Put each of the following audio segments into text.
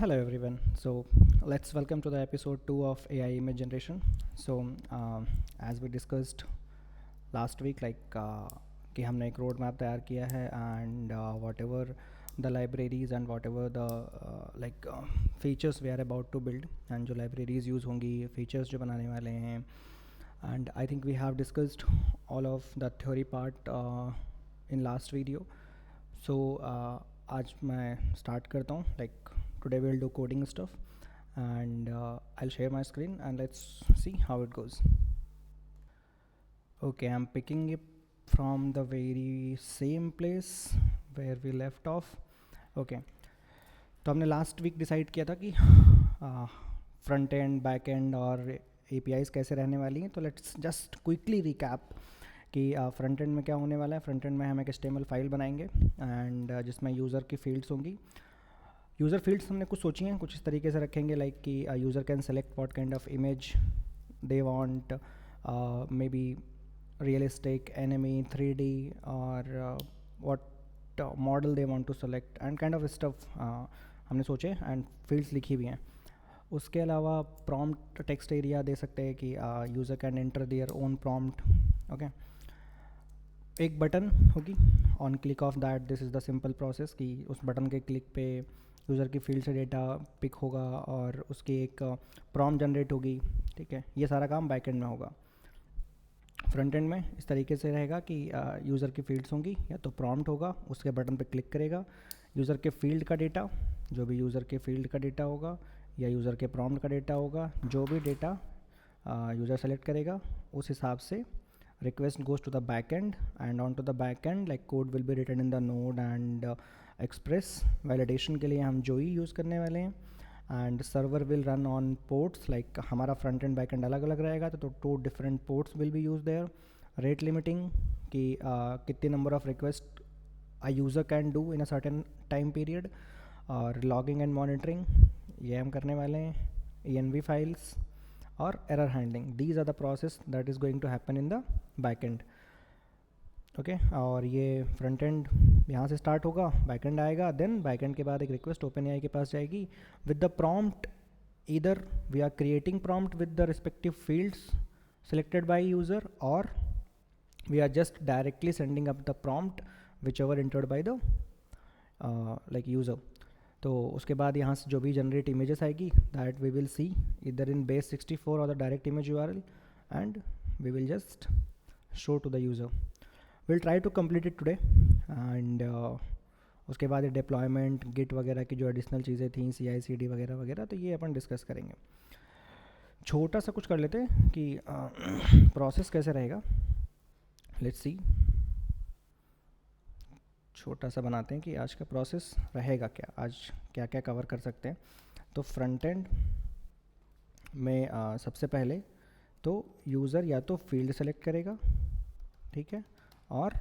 Hello everyone. So let's welcome to the episode 2 of AI image generation. As we discussed last week, कि हमने एक road map तैयार किया है and whatever the libraries and whatever the features we are about to build and जो libraries use होंगी features जो बनाने वाले हैं and I think we have discussed all of the theory part in last video. So आज मैं start करता हूँ today we'll do coding stuff and I'll share my screen and let's see how it goes. Okay, I'm picking it from the very same place where we left off. Okay, तो हमने last week decide किया था कि front end back and और APIs कैसे रहने वाली हैं. तो लेट्स जस्ट क्विकली रिकैप कि फ्रंट एंड में क्या होने वाला है. फ्रंट एंड में हम एक HTML फाइल बनाएंगे एंड जिसमें यूज़र की फील्ड्स होंगी. यूज़र फील्ड्स हमने कुछ सोची हैं, कुछ इस तरीके से रखेंगे लाइक कि user can select what kind of image they want, may be realistic, anime, 3D और what model they want to select and kind of stuff हमने सोचे एंड फील्ड्स लिखी भी हैं. उसके अलावा प्रॉम्प्ट टेक्स्ट एरिया दे सकते हैं कि user can enter their own prompt. Okay, एक बटन होगी on click of that. This is the simple process कि उस बटन के क्लिक पे यूज़र की फील्ड से डेटा पिक होगा और उसकी एक प्रॉम्प्ट जनरेट होगी. ठीक है, ये सारा काम बैक एंड में होगा. फ्रंट एंड में इस तरीके से रहेगा कि यूज़र की फील्ड्स होंगी, या तो प्रॉम्प्ट होगा, उसके बटन पे क्लिक करेगा, यूज़र के फील्ड का डेटा, जो भी यूज़र के फील्ड का डेटा होगा या यूज़र के प्रॉम्प्ट का डेटा होगा, जो भी डेटा यूज़र सेलेक्ट करेगा उस हिसाब से request goes to the backend and onto the backend like code will be written in the node and express. validation के लिए हम जोई यूज़ करने वाले हैं and server will run on ports like हमारा front end back end अलग अलग रहेगा तो two different ports will be used there. rate limiting कि कितने number of request a user can do in a certain time period और logging and monitoring ये हम करने वाले हैं. env files और error handling, these are the process that is going to happen in the backend. Okay, और ये front end यहाँ से स्टार्ट होगा, बैकएंड आएगा, देन बैकएंड के बाद एक रिक्वेस्ट OpenAI के पास जाएगी with the prompt. Either we are creating prompt with the respective fields selected by user or we are just directly sending up the prompt whichever entered by the user. तो उसके बाद यहाँ से जो भी जनरेट इमेजेस आएगी that we will see इधर in base 64 और the direct image URL and we will just show to the user. Will try to complete it today and उसके बाद डिप्लॉयमेंट गिट वगैरह की जो एडिशनल चीज़ें थी CI/CD वगैरह वगैरह तो ये अपन डिस्कस करेंगे. छोटा सा कुछ कर लेते हैं कि प्रोसेस कैसे रहेगा. लेट्स सी, छोटा सा बनाते हैं कि आज का प्रोसेस रहेगा क्या, आज क्या क्या कवर कर सकते हैं. तो फ्रंट एंड में सबसे पहले तो यूज़र या तो फील्ड सेलेक्ट करेगा, ठीक है, और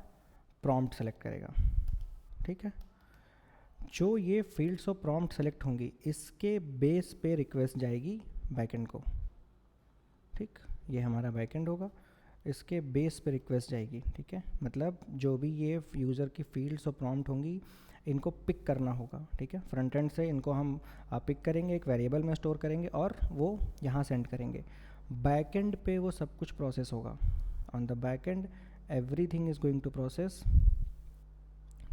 प्रॉम्प्ट सेलेक्ट करेगा. ठीक है, जो ये फील्ड्स और प्रॉम्प्ट सेलेक्ट होंगी इसके बेस पे रिक्वेस्ट जाएगी बैकएंड को. ठीक, ये हमारा बैकएंड होगा, इसके बेस पे रिक्वेस्ट जाएगी. ठीक है, मतलब जो भी ये यूज़र की फील्ड्स और प्रॉम्प्ट होंगी इनको पिक करना होगा. ठीक है, फ्रंट एंड से इनको हम पिक करेंगे, एक वेरिएबल में स्टोर करेंगे और वो यहाँ सेंड करेंगे. बैक एंड पे वो सब कुछ प्रोसेस होगा. On the back end everything is going to process.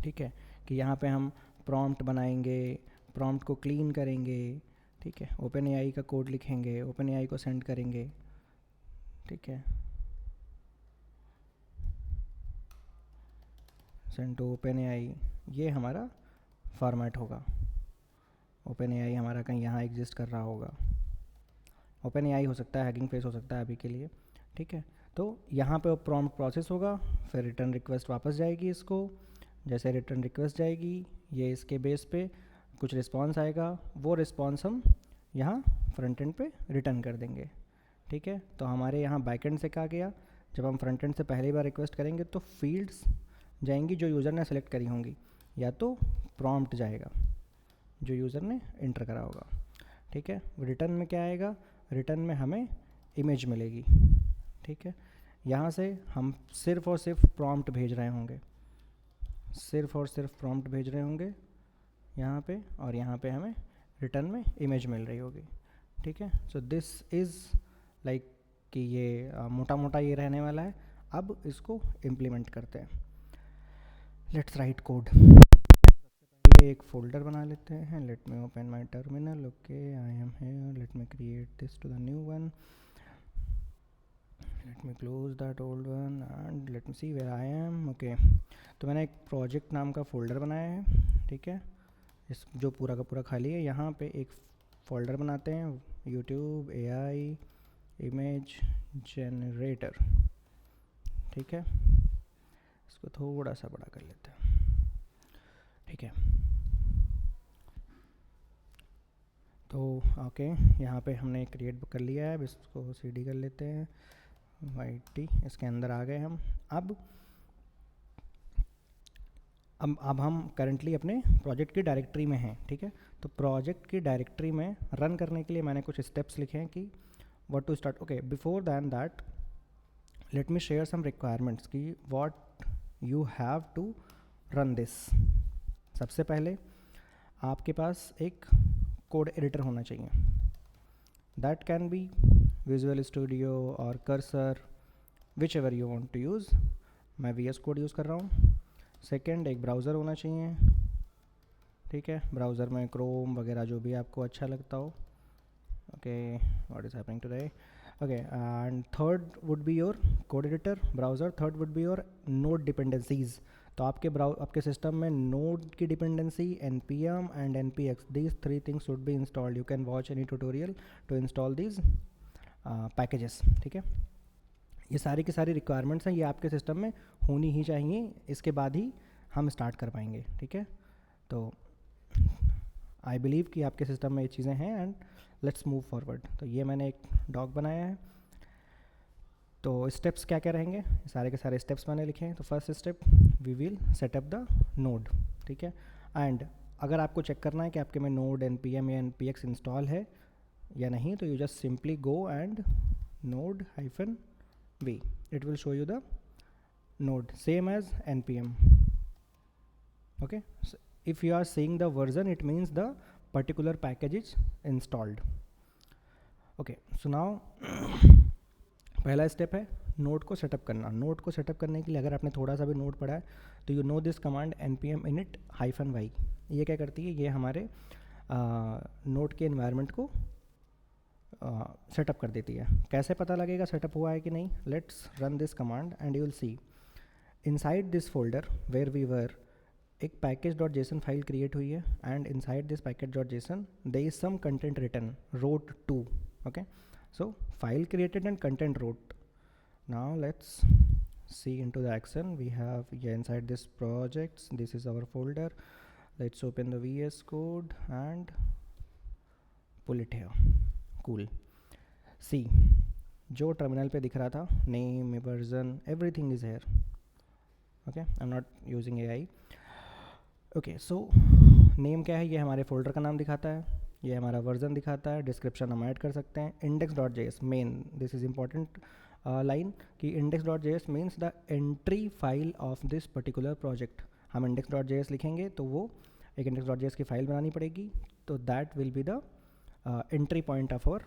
ठीक है, कि यहाँ पे हम प्रॉम्प्ट बनाएंगे, प्रॉम्प्ट को क्लीन करेंगे. ठीक है, OpenAI का कोड लिखेंगे, OpenAI को सेंड करेंगे. ठीक है, सेंड टू OpenAI, ये हमारा फॉर्मेट होगा. OpenAI हमारा कहीं यहाँ एग्जिस्ट कर रहा होगा. OpenAI हो सकता है, हैगिंग फेस हो सकता है अभी के लिए. ठीक है, तो यहाँ पे प्रॉम्प्ट प्रोसेस होगा, फिर रिटर्न रिक्वेस्ट वापस जाएगी इसको. जैसे रिटर्न रिक्वेस्ट जाएगी ये इसके बेस पे कुछ रिस्पॉन्स आएगा, वो रिस्पॉन्स हम यहाँ फ्रंट एंड पे रिटर्न कर देंगे. ठीक है, तो हमारे यहाँ बैक एंड से कहा गया जब हम फ्रंट एंड से पहली बार रिक्वेस्ट करेंगे तो फील्ड्स जाएंगी जो यूज़र ने सेलेक्ट करी होंगी, या तो प्रॉम्प्ट जाएगा जो यूज़र ने इंटर करा होगा. ठीक है, रिटर्न में क्या आएगा, रिटर्न में हमें इमेज मिलेगी. ठीक है, यहाँ से हम सिर्फ़ और सिर्फ प्रॉम्प्ट भेज रहे होंगे, सिर्फ और सिर्फ प्रॉम्प्ट भेज रहे होंगे यहाँ पे, और यहाँ पे हमें रिटर्न में इमेज मिल रही होगी, ठीक है। सो दिस इज़ लाइक कि ये मोटा मोटा ये रहने वाला है। अब इसको इम्प्लीमेंट करते हैं। Let's write code. पहले एक फोल्डर बना लेते हैं। Let me open my terminal. Okay, I am here. Let me create this to the new one. Let me close that old one and let me see where I am. Okay, तो मैंने एक project नाम का folder बनाया है, ठीक है। इस जो पूरा का पूरा खाली है, यहाँ पे एक फोल्डर बनाते हैं, यूट्यूब AI इमेज जनरेटर, ठीक है। इसको थोड़ा सा बड़ा कर लेते हैं, ठीक है। तो ओके, यहाँ पे हमने क्रिएट कर लिया है। अब इसको CD कर लेते हैं, YT, इसके अंदर आ गए हम। अब हम करंटली अपने प्रोजेक्ट की डायरेक्टरी में हैं, ठीक है। तो प्रोजेक्ट की डायरेक्टरी में रन करने के लिए मैंने कुछ स्टेप्स लिखे हैं कि what to start. Okay, before than that let me share some requirements कि what you have to run this. सबसे पहले आपके पास एक कोड एडिटर होना चाहिए। That can be Visual Studio और Cursor, whichever you want to use. मैं VS कोड यूज़ कर रहा हूँ। सेकेंड, एक ब्राउज़र होना चाहिए, ठीक है। ब्राउज़र में क्रोम वगैरह जो भी आपको अच्छा लगता हो। Okay, what is happening today. Okay, and third would be your code editor, browser. Third would be your node dependencies. तो आपके सिस्टम में नोड की dependency, npm and npx, these three things should be installed. You can watch any tutorial to install these packages, ठीक है। ये सारी की सारी रिक्वायरमेंट्स हैं, ये आपके सिस्टम में होनी ही चाहिए, इसके बाद ही हम स्टार्ट कर पाएंगे, ठीक है। तो आई बिलीव कि आपके सिस्टम में ये चीज़ें हैं एंड लेट्स मूव फॉरवर्ड। तो ये मैंने एक डॉक बनाया है। तो स्टेप्स क्या क्या रहेंगे, सारे के सारे स्टेप्स मैंने लिखे हैं। तो first step, we will set up the node, ठीक है। एंड अगर आपको चेक करना है कि आपके में नोड npm या npx इंस्टॉल है या नहीं, तो you just simply go and node-v, it will show you the node same as npm. Okay, so if you are seeing the version, it means the particular package is installed. Okay, so now पहला step है node को setup करना। Node को setup करने के लिए अगर आपने थोड़ा सा भी नोड पढ़ा है तो you know this command npm init-y। ये क्या करती है, ये हमारे नोड के एनवायरनमेंट को सेटअप कर देती है। कैसे पता लगेगा सेटअप हुआ है कि नहीं, let's run this command and you will see inside this folder where we were एक package.json फाइल क्रिएट हुई है and inside this package.json there is some content written wrote to. Okay, so file created and content wrote. Now let's see into the action. We have here inside this projects, this is our folder. Let's open the VS code and pull it here. Cool. See, जो terminal पे दिख रहा था, name, version, everything is here. Okay, I'm not using AI. Okay, so name क्या है, ये हमारे folder का नाम दिखाता है, ये हमारा वर्जन दिखाता है, डिस्क्रिप्शन हम ऐड कर सकते हैं। index.js main, this is important line कि index.js means the entry file of this particular project. हम index.js लिखेंगे तो वो एक index.js की फाइल बनानी पड़ेगी, तो that will be the entry point of our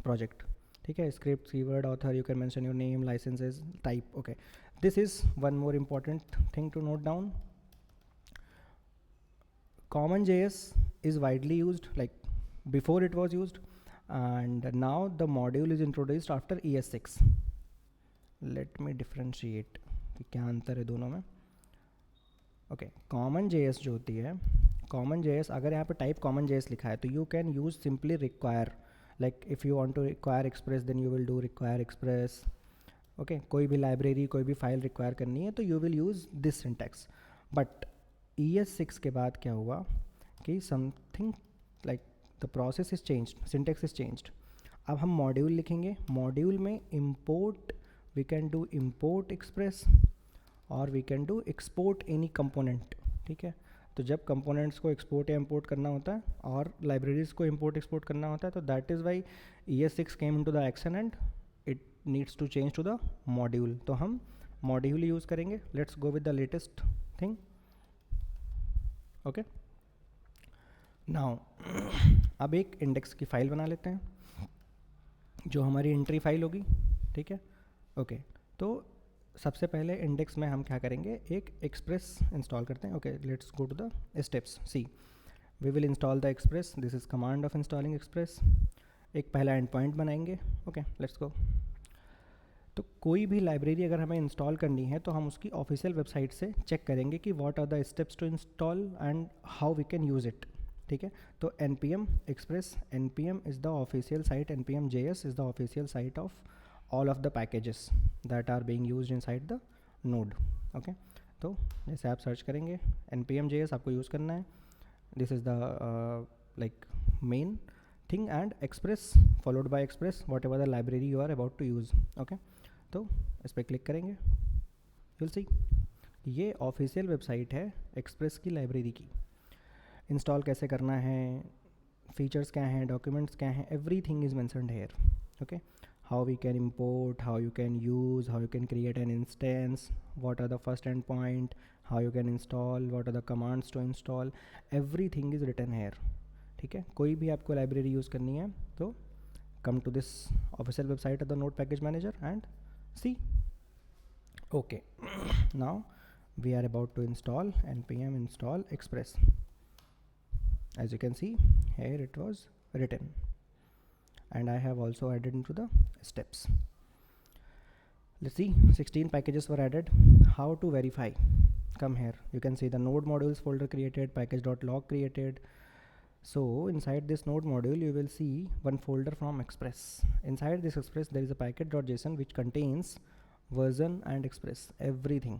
project, ठीक है। Script, keyword, author, you can mention your name, licenses, type. Okay, this is one more important thing to note down. CommonJS is widely used, like before it was used, and now the module is introduced after ES6. Let me differentiate कि क्या अंतर है दोनों में। Okay, CommonJS जो होती है, CommonJS अगर यहाँ पे टाइप CommonJS लिखा है तो you can use simply require, like if you want to require express then you will do require express. Okay, कोई भी लाइब्रेरी, कोई भी फाइल रिक्वायर करनी है तो you will use this syntax. But ES6 के बाद क्या हुआ कि something like the process is changed, syntax is changed. अब हम मॉड्यूल लिखेंगे, मॉड्यूल में import, we can do import express और we can do export any component, ठीक है। तो जब कंपोनेंट्स को एक्सपोर्ट या इंपोर्ट करना होता है और लाइब्रेरीज को इंपोर्ट एक्सपोर्ट करना होता है, तो that is why ES6 came into the action and it needs to change to the module. तो हम मॉड्यूल यूज़ करेंगे। Let's go with the latest thing. Okay, now अब एक इंडेक्स की फ़ाइल बना लेते हैं जो हमारी एंट्री फाइल होगी, ठीक है। ओके, तो सबसे पहले इंडेक्स में हम क्या करेंगे, एक एक्सप्रेस इंस्टॉल करते हैं। Okay, let's go to the steps. See, we will install the express, this is command of installing express. एक पहला एंड पॉइंट बनाएंगे। Okay, let's go. तो कोई भी लाइब्रेरी अगर हमें इंस्टॉल करनी है तो हम उसकी ऑफिशियल वेबसाइट से चेक करेंगे कि what are the steps to install and how we can use it, ठीक है। तो npm express, npm is the official site, npm js is the official site of all of the packages that are being used inside the node। Okay, तो जैसे आप search करेंगे npm js आपको use करना है, this is the like main thing, and express followed by express whatever the library you are about to use. Okay, तो इस पर क्लिक करेंगे, you'll see ये ऑफिशियल वेबसाइट है एक्सप्रेस की लाइब्रेरी की। इंस्टॉल कैसे करना है, फीचर्स क्या हैं, डॉक्यूमेंट्स क्या हैं, everything is mentioned here. Okay, how we can import, how you can use, how you can create an instance, what are the first end point, how you can install, what are the commands to install, everything is written here, ठीक है। कोई भी आपको library use करनी है तो come to this official website of the node package manager and see। okay, now we are about to install npm install express. As you can see here it was written, and I have also added into the steps. Let's see, 16 packages were added. How to verify? Come here, you can see the node modules folder created, package.log created. So inside this node module you will see one folder from express. Inside this express there is a package.json which contains version and express, everything.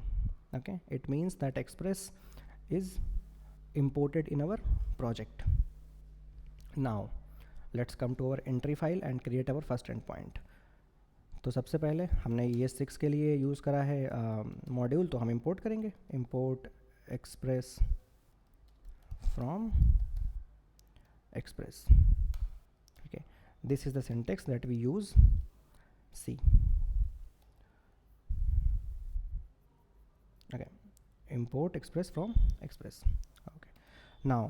Okay, it means that express is imported in our project. Now let's come to our entry file and create our first endpoint. तो सबसे पहले हमने ये 6 के लिए use करा है module, तो हम इंपोर्ट करेंगे, import express from express। okay, this is the syntax that we use। see, okay, import express from express। okay, now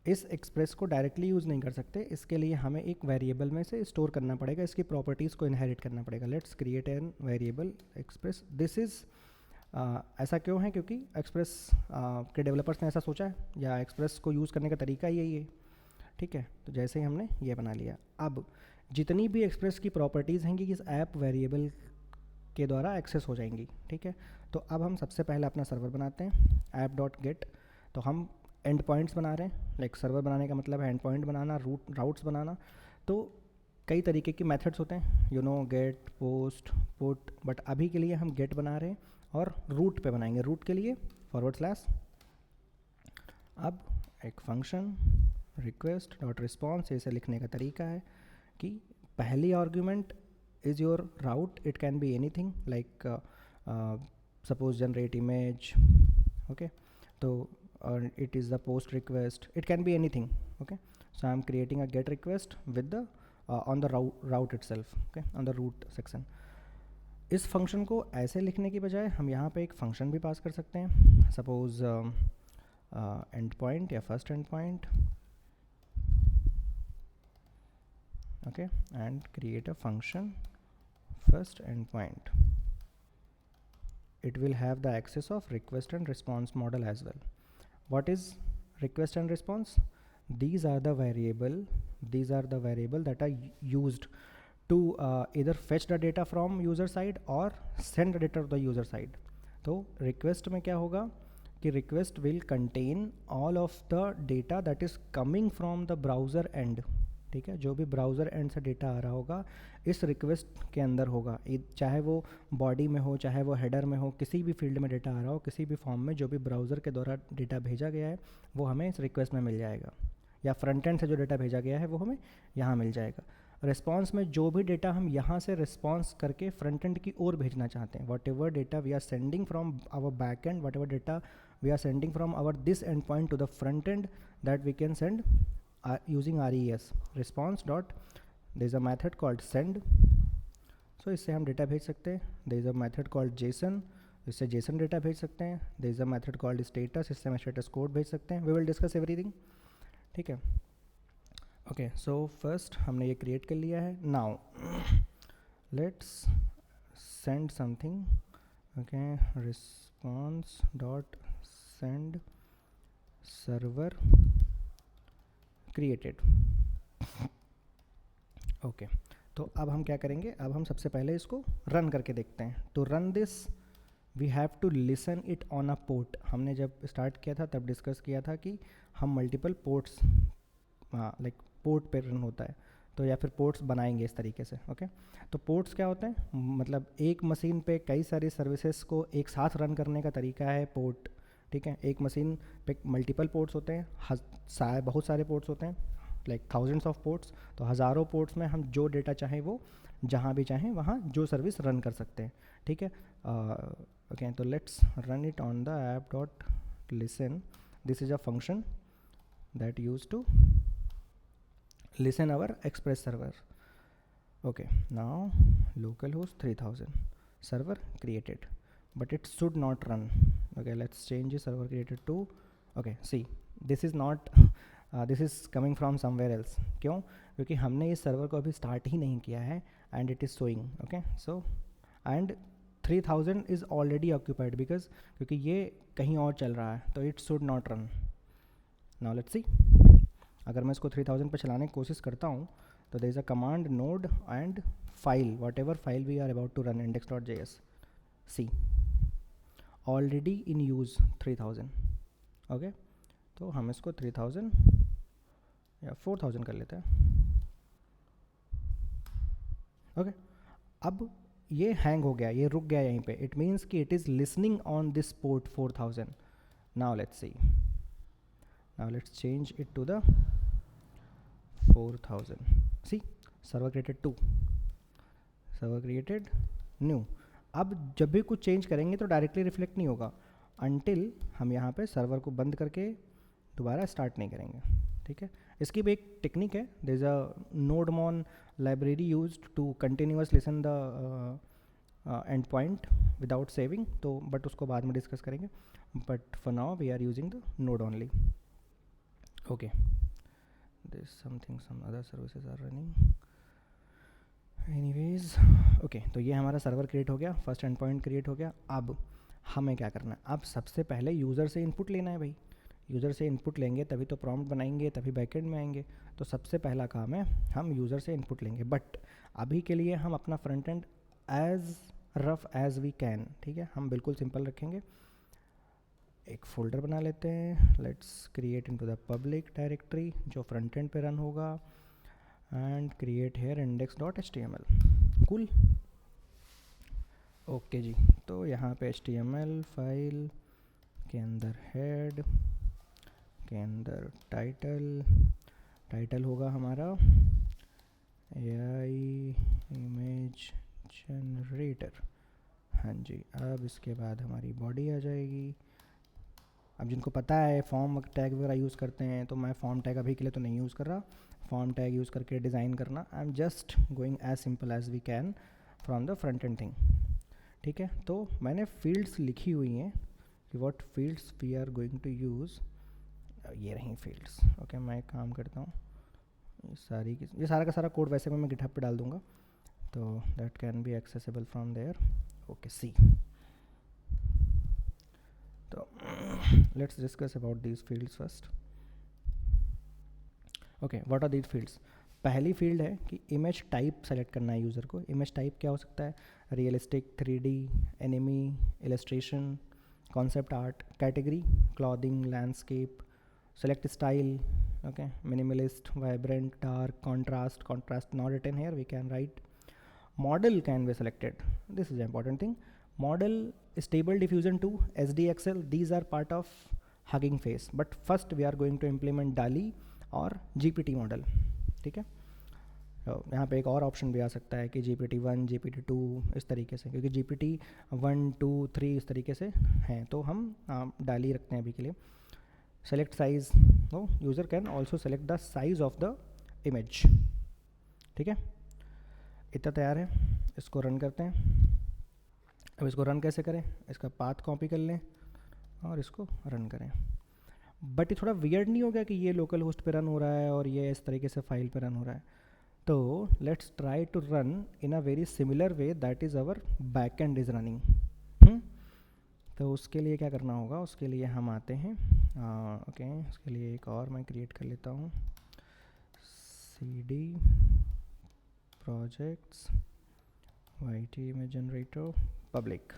इस एक्सप्रेस को डायरेक्टली यूज़ नहीं कर सकते, इसके लिए हमें एक वेरिएबल में से स्टोर करना पड़ेगा, इसकी प्रॉपर्टीज़ को इनहेरिट करना पड़ेगा। Let's create an variable express. This is ऐसा क्यों है, क्योंकि एक्सप्रेस के डेवलपर्स ने ऐसा सोचा है, या एक्सप्रेस को यूज़ करने का तरीका यही है, ठीक है। तो जैसे ही हमने ये बना लिया, अब जितनी भी एक्सप्रेस की प्रॉपर्टीज़ हैं इस ऐप वेरिएबल के द्वारा एक्सेस हो जाएंगी, ठीक है। तो अब हम सबसे पहले अपना सर्वर बनाते हैं, ऐप डॉट गेट। तो हम एंड पॉइंट्स बना रहे हैं, लाइक सर्वर बनाने का मतलब है एंड पॉइंट बनाना, राउट्स बनाना। तो कई तरीके की मेथड्स होते हैं, you know, get, post, put, but अभी के लिए हम गेट बना रहे हैं और रूट पे बनाएंगे। रूट के लिए /, अब एक फंक्शन रिक्वेस्ट डॉट रिस्पॉन्स, इसे लिखने का तरीका है कि पहली argument is your route, it can be anything like suppose generate image, okay, तो it is the post request, it can be anything। okay, so I am creating a get request with the on the route itself, okay, on the root section। इस function को ऐसे लिखने की बजाय हम यहाँ पे एक फंक्शन भी पास कर सकते हैं, सपोज एंड पॉइंट या first end point, okay, and create a function first endpoint। it will have the access of request and response model as well। what is request and response? These are the variable that are used to either fetch the data from user side or send the data to the user side। तो request में क्या होगा कि request will contain all of the data that is coming from the browser end, ठीक है। जो भी browser and से डेटा आ रहा होगा इस रिक्वेस्ट के अंदर होगा, चाहे वो बॉडी में हो, चाहे वो हेडर में हो, किसी भी फील्ड में डेटा आ रहा हो, किसी भी फॉर्म में जो भी ब्राउज़र के द्वारा डेटा भेजा गया है वो हमें इस रिक्वेस्ट में मिल जाएगा, या फ्रंट एंड से जो डेटा भेजा गया है वो हमें यहाँ मिल जाएगा। रिस्पॉन्स में जो भी डेटा हम यहाँ से रिस्पॉन्स करके फ्रंट एंड की ओर भेजना चाहते हैं, whatever data we are sending from our back end, whatever data we are sending from our this end point to the front end, that we can send using res response dot, there is a method called send, so इससे हम data भेज सकते हैं। there is a method called json, इससे json data भेज सकते हैं। there is a method called status, इससे हम status कोड भेज सकते हैं। we will discuss everything, ठीक है। ओके, सो फर्स्ट हमने ये क्रिएट कर लिया है। Now let's send something. Okay, response dot send server created. Okay, तो अब हम क्या करेंगे, अब हम सबसे पहले इसको रन करके देखते हैं। To run this we have to listen it on a port. हमने जब स्टार्ट किया था तब डिस्कस किया था कि हम मल्टीपल पोर्ट्स, लाइक पोर्ट पे रन होता है, तो या फिर पोर्ट्स बनाएंगे इस तरीके से। ओके, तो पोर्ट्स क्या होते हैं, मतलब एक मशीन पे कई सारी सर्विसेज को एक साथ रन करने का तरीका है पोर्ट। ठीक है, एक मशीन पे मल्टीपल पोर्ट्स होते हैं, बहुत सारे पोर्ट्स होते हैं, लाइक थाउजेंड्स ऑफ पोर्ट्स। तो हज़ारों पोर्ट्स में हम जो डेटा चाहें वो जहाँ भी चाहें वहाँ जो सर्विस रन कर सकते हैं। ठीक है, ओके, तो let's run it on the app dot listen. This is a function that use to listen our express server. Okay, now localhost 3000 server created, but it should not run. Okay, let's change the server created to, okay, see, this is not this is coming from somewhere else. क्यों? क्योंकि हमने इस server को अभी start ही नहीं किया है and it is showing. Okay, so and 3000 is already occupied because क्योंकि ये कहीं और चल रहा है, तो it should not run. Now let's see. अगर मैं इसको 3000 पर चलाने की कोशिश करता हूँ तो there is a command node and file, whatever file we are about to run, index.js, see already in use 3000। Okay, तो हम इसको 3000 या 4000 कर लेते हैं। ओके, अब ये हैंग हो गया, ये रुक गया यहीं पे, इट मीन्स कि it is listening on this port 4000। Now let's see, now let's change it to the 4000. See, server created 2, server created new. अब जब भी कुछ चेंज करेंगे तो डायरेक्टली रिफ्लेक्ट नहीं होगा अनटिल हम यहाँ पे सर्वर को बंद करके दोबारा स्टार्ट नहीं करेंगे। ठीक है, इसकी भी एक टेक्निक है, there is a nodemon library used to continuous listen the end point without saving, तो बट उसको बाद में डिस्कस करेंगे, but for now we are using the Node only. Okay, there's some other services are running anyways. okay, तो ये हमारा server create हो गया, फर्स्ट एंड पॉइंट क्रिएट हो गया। अब हमें क्या करना है, अब सबसे पहले यूज़र से इनपुट लेना है भाई। यूज़र से इनपुट लेंगे तभी तो प्रॉम्प्ट बनाएंगे, तभी बैकएंड में आएंगे। तो सबसे पहला काम है हम यूज़र से इनपुट लेंगे, बट अभी के लिए हम अपना front end as rough as we can, ठीक है, हम बिल्कुल सिंपल रखेंगे। एक फोल्डर बना लेते हैं, let's create into the public directory जो फ्रंट एंड पे रन होगा, and create here index.html। Cool, okay जी। तो यहाँ पे HTML फाइल के अंदर हेड के अंदर टाइटल होगा हमारा AI इमेज जनरेटर। हाँ जी, अब इसके बाद हमारी बॉडी आ जाएगी। अब जिनको पता है फॉर्म टैग वगैरह यूज़ करते हैं, तो मैं फॉर्म टैग अभी के लिए तो नहीं यूज़ कर रहा। फॉर्म टैग यूज़ करके डिज़ाइन करना, I am just going as simple as we can from the front end thing. ठीक है, तो मैंने फील्ड्स लिखी हुई हैं कि what fields we are going to use, ये रही फील्ड्स। ओके, मैं एक काम करता हूँ, ये सारा का सारा कोड वैसे मैं गिटहब पे डाल दूँगा, तो that can be accessible from there. Okay, see, तो let's discuss about these fields first. Okay, what are these fields? पहली फील्ड है कि इमेज टाइप सेलेक्ट करना है यूज़र को। इमेज टाइप क्या हो सकता है, realistic, 3D, enemy, illustration, concept art, category, clothing, landscape, select style, okay, minimalist, vibrant, dark, contrast not written here, we can write. Model can be selected, this is the important thing. Model, stable diffusion 2, SDXL, these are part of Hugging Face, but first we are going to implement DALL-E और GPT model. ठीक है, तो यहाँ पे एक और option भी आ सकता है कि GPT-1, GPT-2 इस तरीके से, क्योंकि GPT-1, 2, 3 इस तरीके से हैं, तो हम DALL-E रखते हैं अभी के लिए। Select size, no, user can also select the size of the image. ठीक है, इतना तैयार है, इसको रन करते हैं। अब इसको रन कैसे करें, इसका पाथ कॉपी कर लें और इसको रन करें। बट ये थोड़ा वियर्ड नहीं हो गया कि ये लोकल होस्ट पे रन हो रहा है और ये इस तरीके से फाइल पे रन हो रहा है? तो let's try to run in a very similar way that is our back end is running. तो उसके लिए क्या करना होगा, उसके लिए हम आते हैं ओके, उसके लिए एक और मैं क्रिएट कर लेता हूँ, cd projects yt image generator public।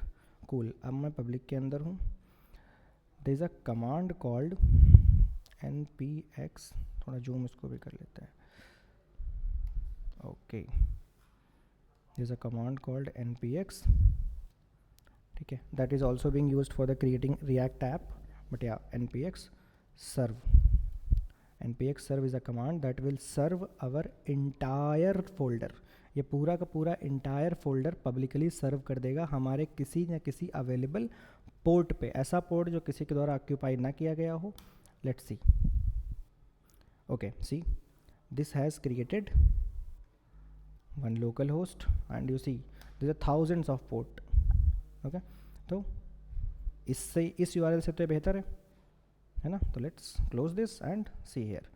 Cool, अब मैं पब्लिक के अंदर हूँ। There is a command called npx, थोड़ा जूम इसको भी कर लेते हैं, okay. There is a command called npx, ठीक है, that is also being used for the creating React app, but या npx serve, npx serve is a command that will serve our entire folder। ये पूरा का पूरा entire folder publicly सर्व कर देगा हमारे किसी न किसी अवेलेबल पोर्ट पे, ऐसा पोर्ट जो किसी के द्वारा ऑक्यूपाई ना किया गया हो। Let's see, okay, see this has created one local host and you see this are thousands of port, okay. तो इससे, इस यूआरएल से तो बेहतर है ना? तो let's close this and see here.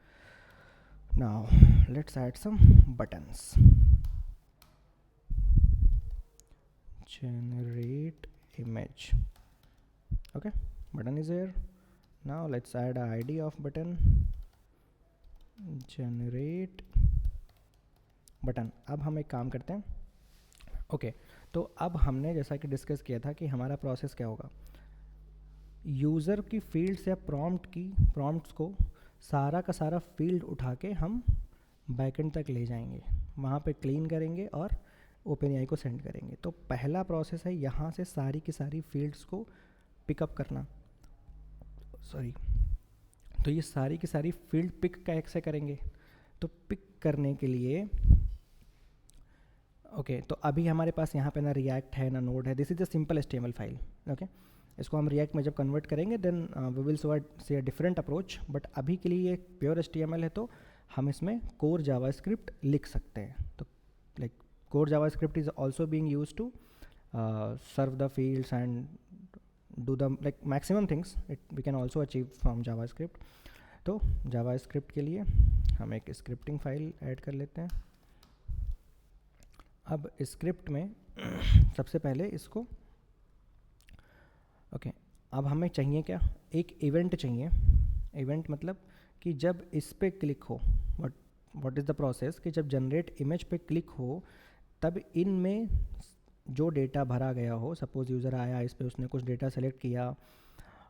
Now let's add some buttons, generate image, okay, button is here। now let's add a id of button, generate button। अब हम एक काम करते हैं, ओके तो अब हमने जैसा कि डिस्कस किया था कि हमारा प्रोसेस क्या होगा, यूज़र की फील्ड्स या प्रॉम्प्ट्स को सारा का सारा फील्ड उठा के हम बैकएंड तक ले जाएंगे, वहाँ पे क्लीन करेंगे और ओपन को सेंड करेंगे। तो पहला प्रोसेस है यहाँ से सारी की सारी फील्ड्स को पिकअप करना, सॉरी। तो ये सारी की सारी फील्ड पिक कैसे करेंगे? तो पिक करने के लिए ओके तो अभी हमारे पास यहाँ पे ना रिएक्ट है ना नोड है, this is a simple HTML file, okay. इसको हम रिएक्ट में जब कन्वर्ट करेंगे then we will see a different approach, but अभी के लिए ये प्योर HTML है तो हम इसमें कोर जावास्क्रिप्ट लिख सकते हैं। तो like core javascript is also being used to serve the fields and do the like maximum things we can also achieve from javascript। तो javascript के लिए हम एक स्क्रिप्टिंग फाइल ऐड कर लेते हैं। अब स्क्रिप्ट में सबसे पहले इसको ओके अब हमें चाहिए क्या, एक इवेंट चाहिए। इवेंट मतलब कि जब इस पे क्लिक हो, व्हाट इज़ द प्रोसेस कि जब जनरेट इमेज पे क्लिक हो तब इनमें जो डेटा भरा गया हो, सपोज यूज़र आया इस पे, उसने कुछ डेटा सेलेक्ट किया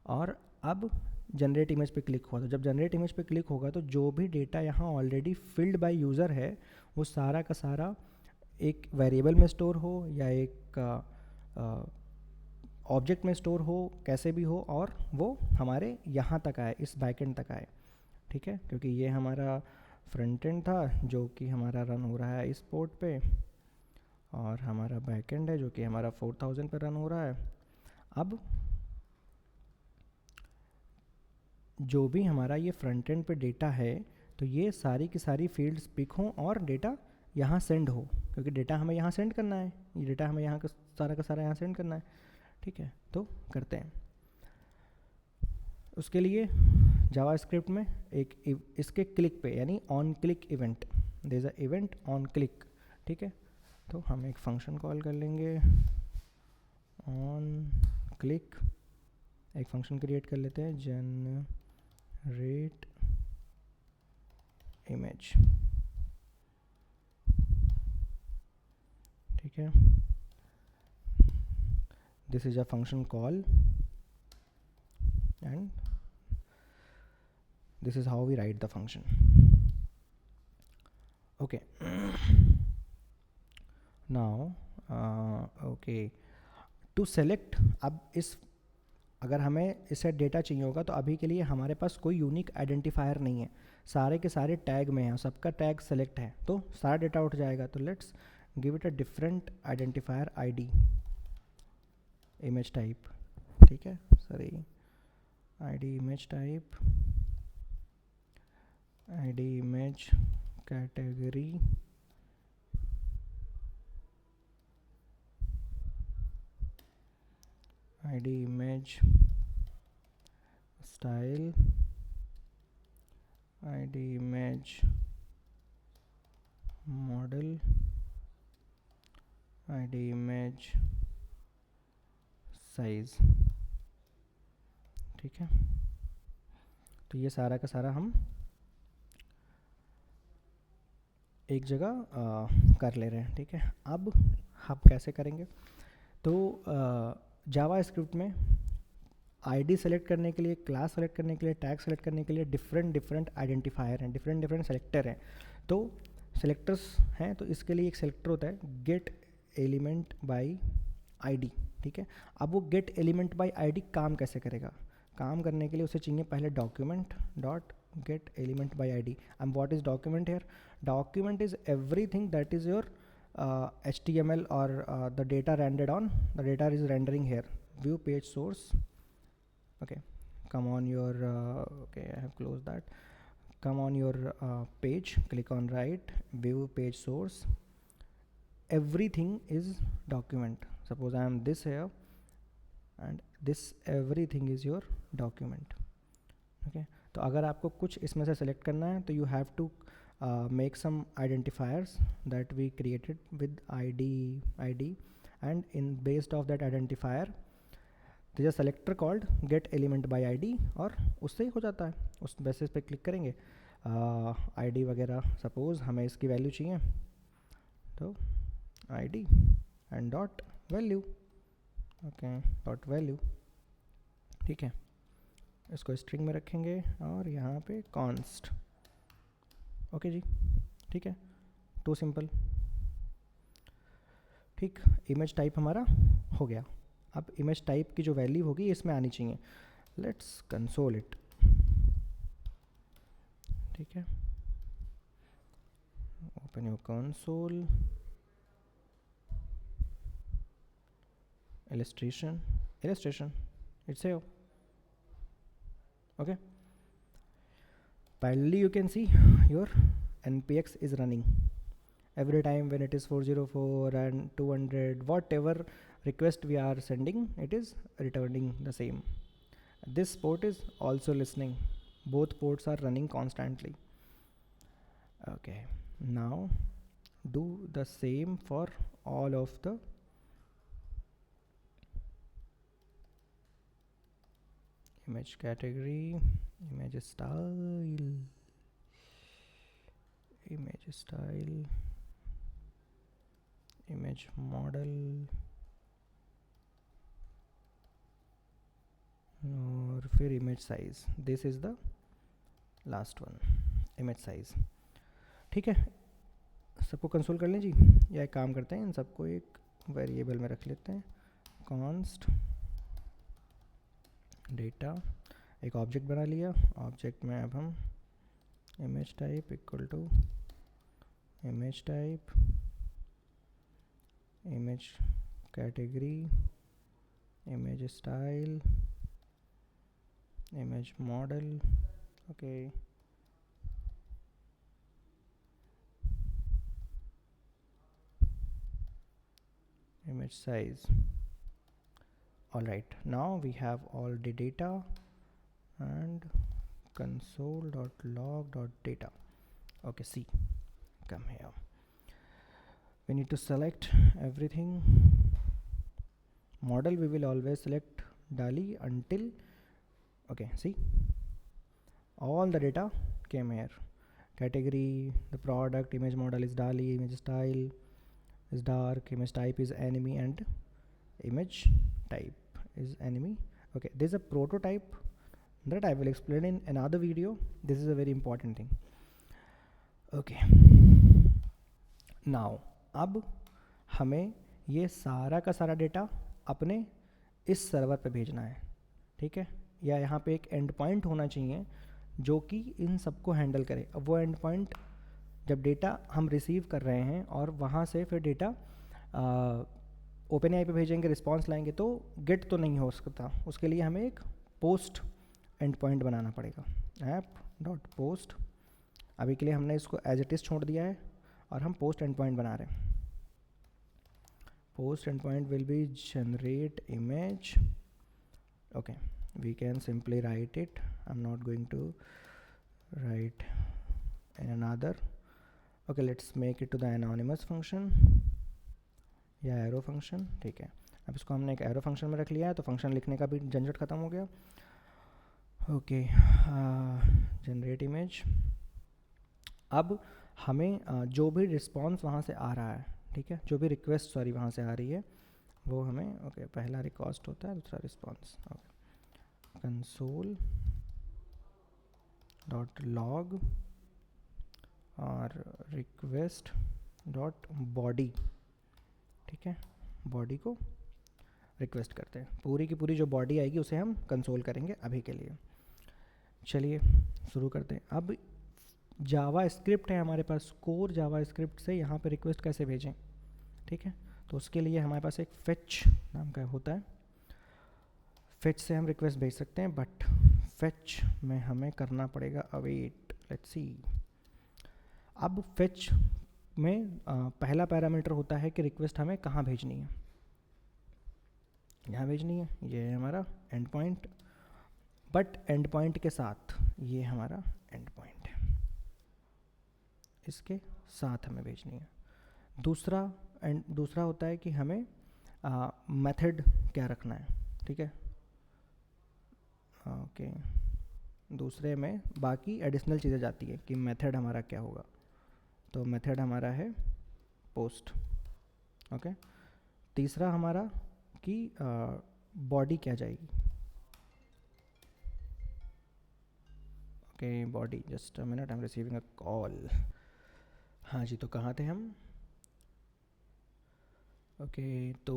और अब जनरेट इमेज पे क्लिक हुआ, तो जब जनरेट इमेज पे क्लिक होगा तो जो भी डेटा यहाँ ऑलरेडी फिल्ड बाय यूज़र है वो सारा का सारा एक वेरिएबल में स्टोर हो या एक ऑब्जेक्ट में स्टोर हो, कैसे भी हो, और वो हमारे यहाँ तक आए, इस बैकएंड तक आए, ठीक है। क्योंकि ये हमारा फ्रंट एंड था जो कि हमारा रन हो रहा है इस पोर्ट पे, और हमारा बैकएंड है जो कि हमारा 4000 पर रन हो रहा है। अब जो भी हमारा ये फ्रंट एंड पे डेटा है तो ये सारी की सारी फील्ड्स पिक हों और डेटा यहाँ सेंड हो, क्योंकि डेटा हमें यहाँ सेंड करना है, ये डेटा हमें यहाँ का सारा यहाँ सेंड करना है, ठीक है। तो करते हैं उसके लिए जावास्क्रिप्ट में एक इसके क्लिक पे यानी on click event, there is an event on click, ठीक है। तो हम एक फंक्शन कॉल कर लेंगे ऑन क्लिक, एक फंक्शन क्रिएट कर लेते हैं जनरेट इमेज, ठीक है। This is a function call and this is how we write the function, okay। now okay to select, अब इस अगर हमें इससे डेटा चाहिए होगा तो अभी के लिए हमारे पास कोई यूनिक आइडेंटिफायर नहीं है, सारे के सारे टैग में हैं, सबका टैग सेलेक्ट है तो सारा डेटा उठ जाएगा। तो let's give it a different identifier ID image type, ठीक है, sorry id image type, id image category, id image style, id image model id image size, ठीक है। तो ये सारा का सारा हम एक जगह कर ले रहे हैं, ठीक है। अब हम कैसे करेंगे, तो जावा स्क्रिप्ट में आईडी सेलेक्ट करने के लिए, क्लास सेलेक्ट करने के लिए, टैग सेलेक्ट करने के लिए डिफरेंट आइडेंटिफायर हैं, डिफरेंट सेलेक्टर हैं। तो सेलेक्टर्स हैं, तो इसके लिए एक सेलेक्टर होता है गेट एलिमेंट बाय आईडी, ठीक है। अब वो गेट एलिमेंट बाय आईडी काम कैसे करेगा, काम करने के लिए उसे चाहिए पहले document dot gate element by ID. And what is document here, document is everything that is your HTML or the data rendered on, the data is rendering here. View page source, okay, come on your okay, I have closed that. Come on your page, click on right, view page source, everything is document. Suppose I am this here and this everything is your document, okay। तो अगर आपको कुछ इसमें से select करना है तो you have to make some identifiers that we created with id and in based of that identifier there is a selector called get element by id और उससे ही हो जाता है। उस बेसिस पे क्लिक करेंगे, id वगैरह, सपोज हमें इसकी वैल्यू चाहिए तो id and dot value, okay, dot value, ठीक है। इसको स्ट्रिंग में रखेंगे और यहाँ पे कॉन्स्ट, ओके जी, ठीक है, टू सिंपल, ठीक। इमेज टाइप हमारा हो गया। अब इमेज टाइप की जो वैल्यू होगी इसमें आनी चाहिए, लेट्स कंसोल इट, ठीक है। Open your console, illustration it's here, okay। Finally you can see your npx is running every time when it is 404 and 200 whatever request we are sending, it is returning the same. This port is also listening, both ports are running constantly, okay। Now do the same for all of the image category, image style, image model और फिर image size, this is the last one, image size, ठीक है। सबको console कर लें जी, या एक काम करते हैं, इन सबको एक वेरिएबल में रख लेते हैं, const डेटा, एक ऑब्जेक्ट बना लिया। ऑब्जेक्ट में अब हम image type equal to image type, image category, image style, image model, okay, image size. All right, now we have all the data and console.log.data. okay, see, come here, we need to select everything. Model we will always select DALL-E until, okay, see, all the data came here. Category, the product, image model is DALL-E, image style is dark, image type is enemy, and image type is enemy. Okay, this is a prototype that I will explain in another video. This is a very important thing. Okay, now अब हमें ये सारा का सारा data अपने इस server पे भेजना है, ठीक है, या यहाँ पे एक एंड पॉइंट होना चाहिए जो कि इन सबको हैंडल करे। अब वो एंड पॉइंट जब डेटा हम रिसीव कर रहे हैं और वहाँ से फिर डेटा ओपन एआई पे भेजेंगे, रिस्पॉन्स लाएंगे, तो गेट तो नहीं हो सकता, उसके लिए हमें एक पोस्ट एंड पॉइंट बनाना पड़ेगा, ऐप डॉट पोस्ट। अभी के लिए हमने इसको एज इट इज़ छोड़ दिया है और हम पोस्ट एंड पॉइंट बना रहे हैं। Post and point will be generate image, okay, we can simply write it, I'm not going to write in another. Okay, let's make it to the anonymous function या arrow function. ठीक है, अब इसको हमने एक एरो फंक्शन में रख लिया है, तो फंक्शन लिखने का भी झंझट ख़त्म हो गया. Okay, generate image. अब हमें जो भी रिस्पॉन्स वहाँ से आ रहा है, ठीक है, जो भी रिक्वेस्ट सॉरी वहाँ से आ रही है वो हमें ओके पहला रिक्वेस्ट होता है, दूसरा response. Okay, console dot log और रिक्वेस्ट डॉट बॉडी. ठीक है, बॉडी को रिक्वेस्ट करते हैं. पूरी की पूरी जो बॉडी आएगी उसे हम कंसोल करेंगे अभी के लिए. चलिए शुरू करते हैं. अब जावा स्क्रिप्ट है हमारे पास, कोर जावा स्क्रिप्ट से यहाँ पे रिक्वेस्ट कैसे भेजें. ठीक है, तो उसके लिए हमारे पास एक फेच नाम का होता है. फेच से हम रिक्वेस्ट भेज सकते हैं, बट फेच में हमें करना पड़ेगा अवेट. Let's see. अब फेच में पहला पैरामीटर होता है कि रिक्वेस्ट हमें कहाँ भेजनी है. यहाँ भेजनी है, ये है हमारा and point, but and point के साथ ये हमारा एंड पॉइंट है, इसके साथ हमें भेजनी है. दूसरा होता है कि हमें मेथड क्या रखना है. ठीक है, ओके. दूसरे में बाकी एडिशनल चीज़ें जाती है कि मेथड हमारा क्या होगा. तो मेथड हमारा है पोस्ट. ओके, तीसरा हमारा कि बॉडी क्या जाएगी. Okay, body. Just a minute, I am receiving a call. हाँ जी, तो कहाँ थे हम. ओके, तो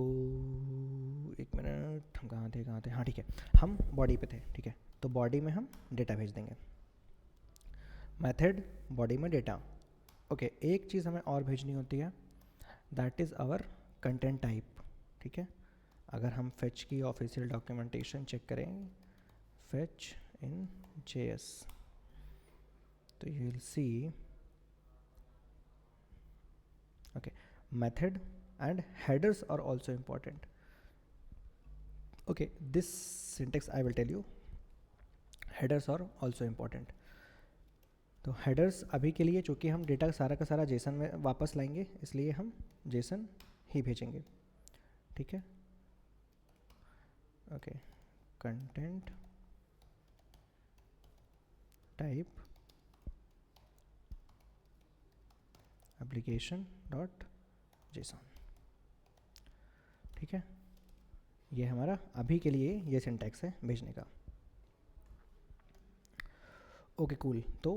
एक मिनट, हम कहाँ थे. हाँ ठीक है, हम बॉडी पे थे. ठीक है, तो बॉडी में हम डेटा भेज देंगे. मेथड, बॉडी में डेटा. ओके, एक चीज़ हमें और भेजनी होती है, that is our content type. ठीक है, अगर हम फेच की ऑफिशियल डॉक्यूमेंटेशन चेक करें, फेच इन JS, तो you will see okay method and headers are also important. Okay, this syntax I will tell you. Headers are also important. तो headers अभी के लिए चूँकि हम डेटा सारा का सारा जेसन में वापस लाएंगे, इसलिए हम जेसन ही भेजेंगे. ठीक है, okay. Content type application dot JSON. ठीक है, ये हमारा अभी के लिए ये सिंटैक्स है भेजने का. Okay cool. तो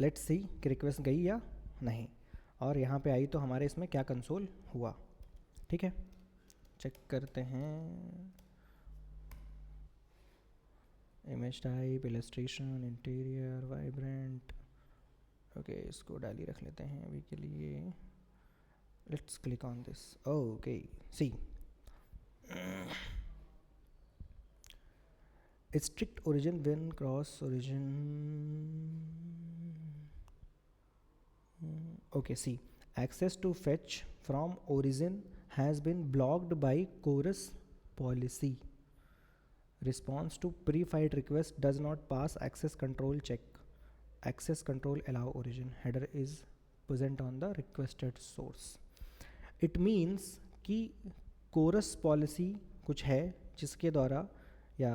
लेट्स सी कि रिक्वेस्ट गई या नहीं, और यहाँ पे आई तो हमारे इसमें क्या कंसोल हुआ. ठीक है, चेक करते हैं. Image type, illustration, interior, vibrant. Okay, इसको डाली रख लेते हैं अभी के लिए. Let's click on this. Okay, see strict origin when cross origin. Okay, see, access to fetch from origin has been blocked by chorus policy. Response to pre-fight request does not pass access control check. Access control allow origin. Header is present on the requested source. It means कि CORS policy कुछ है जिसके द्वारा या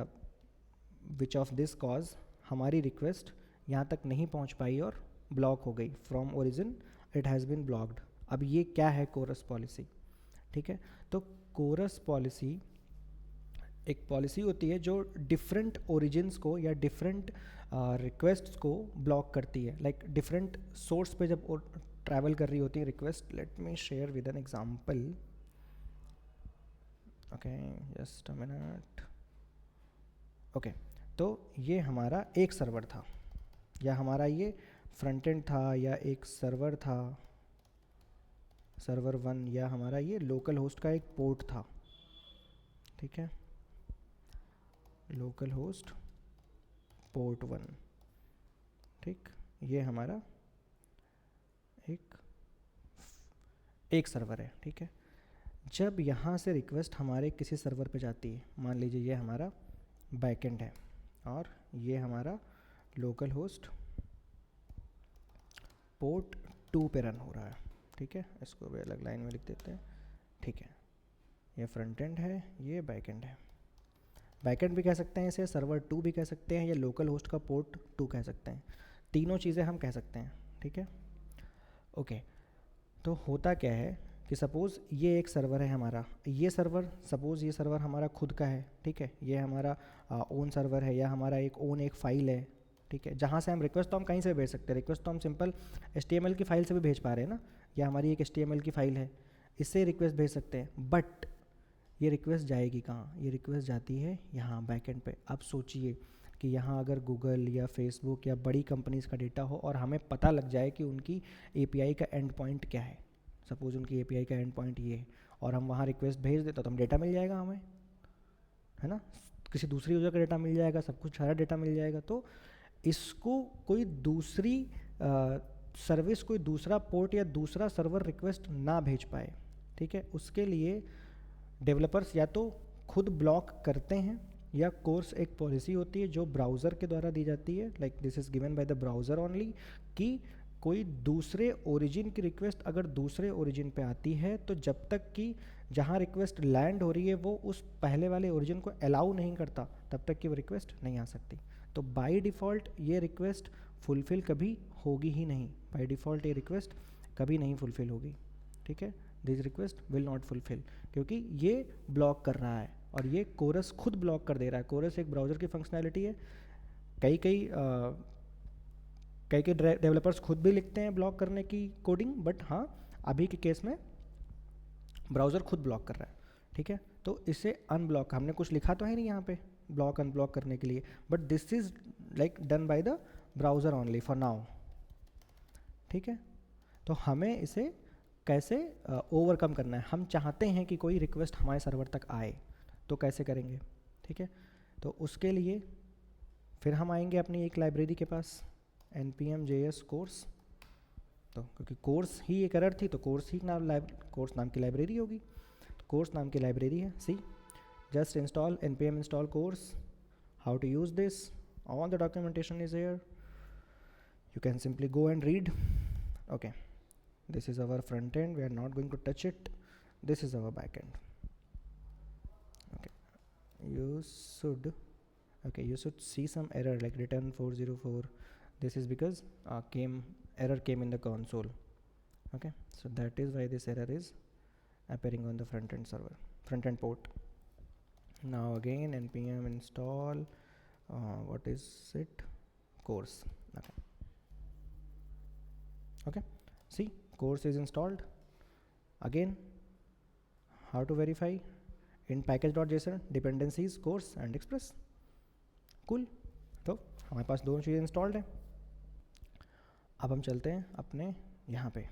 which of this cause हमारी request यहाँ तक नहीं पहुँच पाई और ब्लॉक हो गई. From origin it has been blocked. अब ये क्या है कोरस पॉलिसी. ठीक है, तो कोरस पॉलिसी एक पॉलिसी होती है जो डिफरेंट ओरिजिन्स को या डिफरेंट रिक्वेस्ट्स को ब्लॉक करती है. लाइक डिफरेंट सोर्स पे जब ट्रैवल कर रही होती है request. Late me share with an example. Okay, just a minute. Okay, तो ये हमारा एक सर्वर था, या हमारा ये फ्रंट एंड था, या एक सर्वर था, सर्वर 1, या हमारा ये लोकल होस्ट का एक पोर्ट था. ठीक है, लोकल होस्ट पोर्ट 1. ठीक, ये हमारा एक सर्वर है. ठीक है, जब यहाँ से रिक्वेस्ट हमारे किसी सर्वर पे जाती है, मान लीजिए ये हमारा बैकएंड है और ये हमारा लोकल होस्ट पोर्ट 2 पे रन हो रहा है, ठीक है, इसको भी अलग लाइन में लिख देते हैं, ठीक है। ये फ्रंट एंड है, ये बैक एंड है। बैक एंड भी कह सकते हैं इसे, सर्वर 2 भी कह सकते हैं, या लोकल होस्ट का पोर्ट 2 कह सकते हैं, तीनों चीज़ें हम कह सकते हैं, ठीक है। ओके, तो होता क्या है कि सपोज़ ये एक सर्वर है हमारा, ये सर्वर सपोज़ ये सर्वर हमारा खुद का है, ठीक है, ये हमारा ओन सर्वर है, या हमारा एक फ़ाइल है, ठीक है, जहाँ से हम रिक्वेस्ट तो हम कहीं से भेज सकते हैं, रिक्वेस्ट तो हम सिंपल HTML की फ़ाइल से भी भेज पा रहे हैं ना, या हमारी एक HTML की फ़ाइल है, इससे रिक्वेस्ट भेज सकते हैं। बट ये रिक्वेस्ट जाएगी कहाँ? ये रिक्वेस्ट जाती है यहाँ बैकएंड पे। अब सोचिए कि यहाँ अगर गूगल या फेसबुक या बड़ी कंपनीज़ का डेटा हो और हमें पता लग जाए कि उनकी API का एंड पॉइंट क्या है, सपोज़ उनकी API का एंड पॉइंट ये है, और हम वहाँ रिक्वेस्ट भेज देते तो हम डेटा मिल जाएगा हमें, है ना, किसी दूसरी यूज़र का डेटा मिल जाएगा, सब कुछ सारा डेटा मिल जाएगा। तो इसको कोई दूसरी सर्विस, कोई दूसरा पोर्ट या दूसरा सर्वर रिक्वेस्ट ना भेज पाए, ठीक है, उसके लिए डेवलपर्स या तो खुद ब्लॉक करते हैं, या कोर्स एक पॉलिसी होती है जो ब्राउज़र के द्वारा दी जाती है, like this is given by the browser only, कि कोई दूसरे ओरिजिन की रिक्वेस्ट अगर दूसरे ओरिजिन पे आती है तो जब तक कि जहाँ रिक्वेस्ट लैंड हो रही है वो उस पहले वाले ओरिजिन को अलाउ नहीं करता, तब तक कि वो रिक्वेस्ट नहीं आ सकती। तो बाय डिफ़ॉल्ट ये रिक्वेस्ट फुलफ़िल कभी होगी ही नहीं, बाय डिफ़ॉल्ट ये रिक्वेस्ट कभी नहीं फुलफ़िल होगी, ठीक है, this request will not fulfil, क्योंकि ये ब्लॉक कर रहा है और ये कोरस खुद ब्लॉक कर दे रहा है। कोरस एक ब्राउज़र की फंक्शनैलिटी है, कई डेवलपर्स खुद भी लिखते हैं ब्लॉक करने की कोडिंग, बट हाँ अभी के केस में ब्राउज़र खुद ब्लॉक कर रहा है, ठीक है। तो इसे अनब्लॉक, हमने कुछ लिखा तो है नहीं यहाँ पे ब्लॉक अनब्लॉक करने के लिए, but this is like done by the browser only for now, ठीक है। तो हमें इसे कैसे ओवरकम करना है, हम चाहते हैं कि कोई रिक्वेस्ट हमारे सर्वर तक आए, तो कैसे करेंगे, ठीक है। तो उसके लिए फिर हम आएंगे अपनी एक लाइब्रेरी के पास, npm js कोर्स, तो क्योंकि कोर्स ही एक एरर थी तो कोर्स नाम की लाइब्रेरी होगी, तो कोर्स नाम की लाइब्रेरी है। See just install npm install course, how to use this, all the documentation is here, you can simply go and read, okay. This is our front end, we are not going to touch it, this is our back end, okay. You should see some error like return 404, this is because error came in the console, okay. So that is why this error is appearing on the front end server, front end port. Now again npm install what is it, course, okay. See, course is installed. Again, how to verify? In package.json dependencies course and express, cool. तो हमारे पास दोनों चीज़ें installed हैं। अब हम चलते हैं अपने यहाँ पे,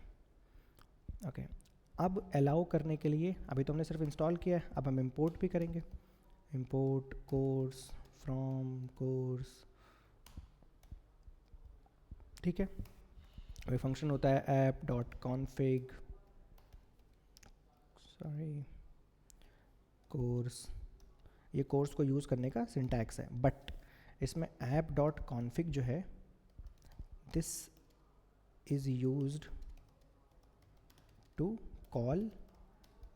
ओके। अब अलाउ करने के लिए, अभी तो हमने सिर्फ इंस्टॉल किया है, अब हम इंपोर्ट भी करेंगे, इंपोर्ट कोर्स फ्रॉम कोर्स, ठीक है। अभी फंक्शन होता है app.config, सॉरी कोर्स, ये कोर्स को यूज़ करने का सिंटैक्स है, बट इसमें app.config जो है this is used to call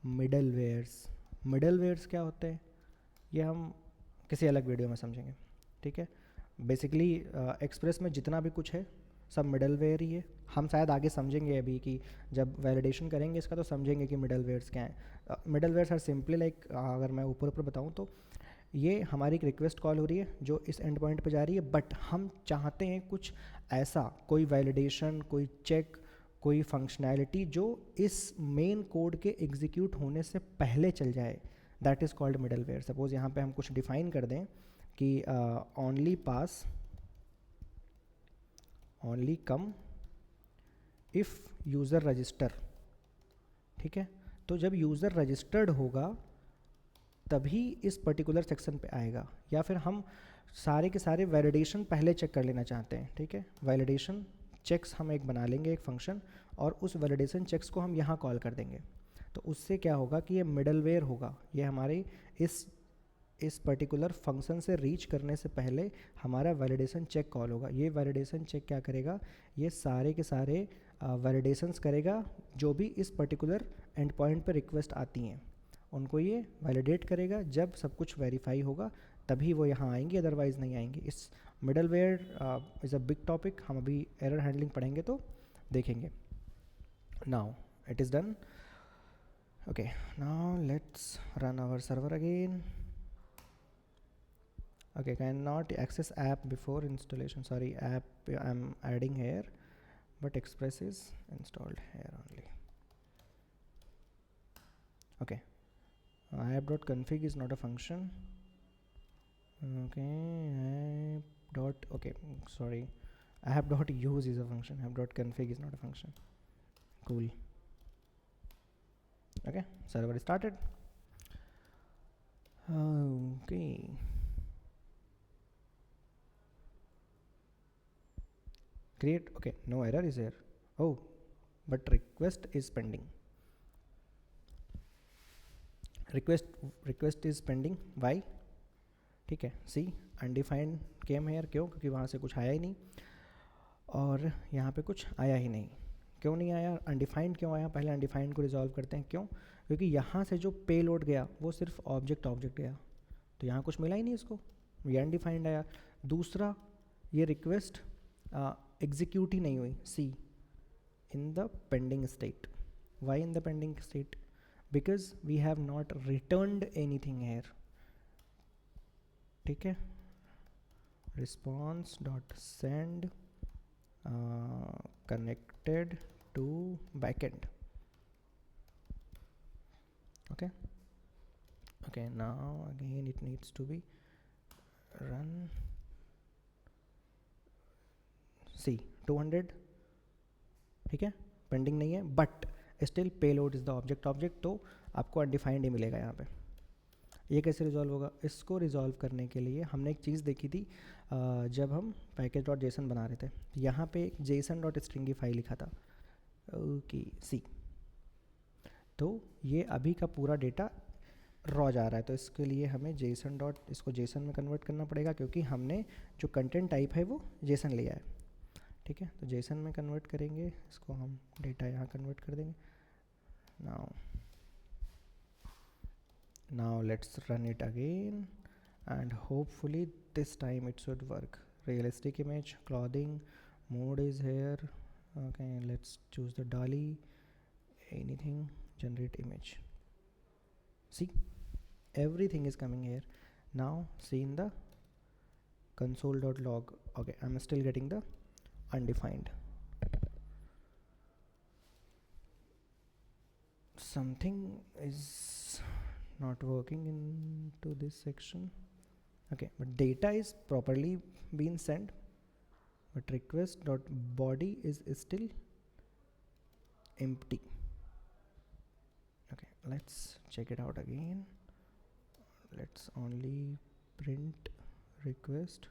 middlewares. Middlewares क्या होते हैं ये हम किसी अलग वीडियो में समझेंगे, ठीक है। बेसिकली एक्सप्रेस में जितना भी कुछ है सब मिडलवेयर ही है, हम शायद आगे समझेंगे अभी कि जब वैलिडेशन करेंगे इसका तो समझेंगे कि मिडलवेयर्स क्या हैं। मिडलवेयर्स आर सिंपली लाइक, अगर मैं ऊपर बताऊँ तो ये हमारी एक रिक्वेस्ट कॉल हो रही है जो इस एंड पॉइंट पे जा रही है, बट हम चाहते हैं कुछ ऐसा, कोई वैलिडेशन, कोई चेक, कोई फंक्शनैलिटी जो इस मेन कोड के एग्जीक्यूट होने से पहले चल जाए, that is called middleware. Suppose यहाँ पे हम कुछ डिफाइन कर दें कि only come if user register, ठीक है। तो जब यूज़र रजिस्टर्ड होगा तभी इस पर्टिकुलर सेक्शन पे आएगा, या फिर हम सारे के सारे वैलिडेशन पहले चेक कर लेना चाहते हैं, ठीक है। वैलिडेशन चेक्स हम एक बना लेंगे, एक फंक्शन, और उस वैलिडेशन चेक्स को हम यहाँ कॉल कर देंगे। तो उससे क्या होगा कि ये मिडलवेयर होगा, ये हमारे इस इस पर्टिकुलर फंक्शन से रीच करने से पहले हमारा वैलिडेशन चेक कॉल होगा। ये वैलिडेशन चेक क्या करेगा, ये सारे के सारे वैलिडेशंस करेगा जो भी इस पर्टिकुलर एंड पॉइंट पर रिक्वेस्ट आती हैं, उनको ये वैलिडेट करेगा। जब सब कुछ वेरीफाई होगा तभी वो यहाँ आएंगे, अदरवाइज़ नहीं आएंगे। इस middleware is a big topic, हम अभी एरर हैंडलिंग पढ़ेंगे तो देखेंगे। Now it is done. Okay, now let's run our server again. Okay, cannot access app before installation. Sorry, app I'm adding here, but Express is installed here only. Okay, app.config is not a function. Okay, okay, sorry, app.use is a function. App.config is not a function. Cool. Okay, server started. Okay. Create. Okay, no error is here. Oh, but request is pending. Request is pending. Why? ठीक है, सी undefined came here, क्यों? क्योंकि वहाँ से कुछ आया ही नहीं और यहाँ पे कुछ आया ही नहीं। क्यों नहीं आया, अनडिफाइंड क्यों आया? पहले अनडिफाइंड को रिजॉल्व करते हैं। क्यों? क्योंकि यहाँ से जो पे लोड गया वो सिर्फ ऑब्जेक्ट गया, तो यहाँ कुछ मिला ही नहीं इसको, ये अनडिफाइंड आया। दूसरा, ये रिक्वेस्ट एग्जीक्यूट ही नहीं हुई, सी in the pending state. Why in the pending state? Because we have not returned anything here. ठीक है, response dot send connected to backend. Okay, okay, now again it needs to be run. See 200, ठीक है, pending नहीं है, but still payload is the object, तो आपको undefined ही मिलेगा यहाँ पे। ये कैसे रिजॉल्व होगा? इसको रिजॉल्व करने के लिए हमने एक चीज़ देखी थी जब हम पैकेज डॉट जेसन बना रहे थे, यहाँ पे जेसन डॉट स्ट्रिंग फाइल लिखा था। ओके, सी, तो ये अभी का पूरा डेटा रॉ जा रहा है, तो इसके लिए हमें जेसन डॉट इसको जेसन में कन्वर्ट करना पड़ेगा, क्योंकि हमने जो कंटेंट टाइप है वो जेसन लिया है। ठीक है, तो जेसन में कन्वर्ट करेंगे इसको, हम डेटा यहाँ कन्वर्ट कर देंगे। now let's run it again and hopefully this time it should work. Realistic image, clothing, mode is here. Okay, let's choose the DALL-E, anything, generate image. See, everything is coming here. Now see in the console.log. okay, I'm still getting the undefined. Something is not working into this section. Okay, but data is properly being sent, but request dot body is still empty. Okay, let's check it out again. Let's only print request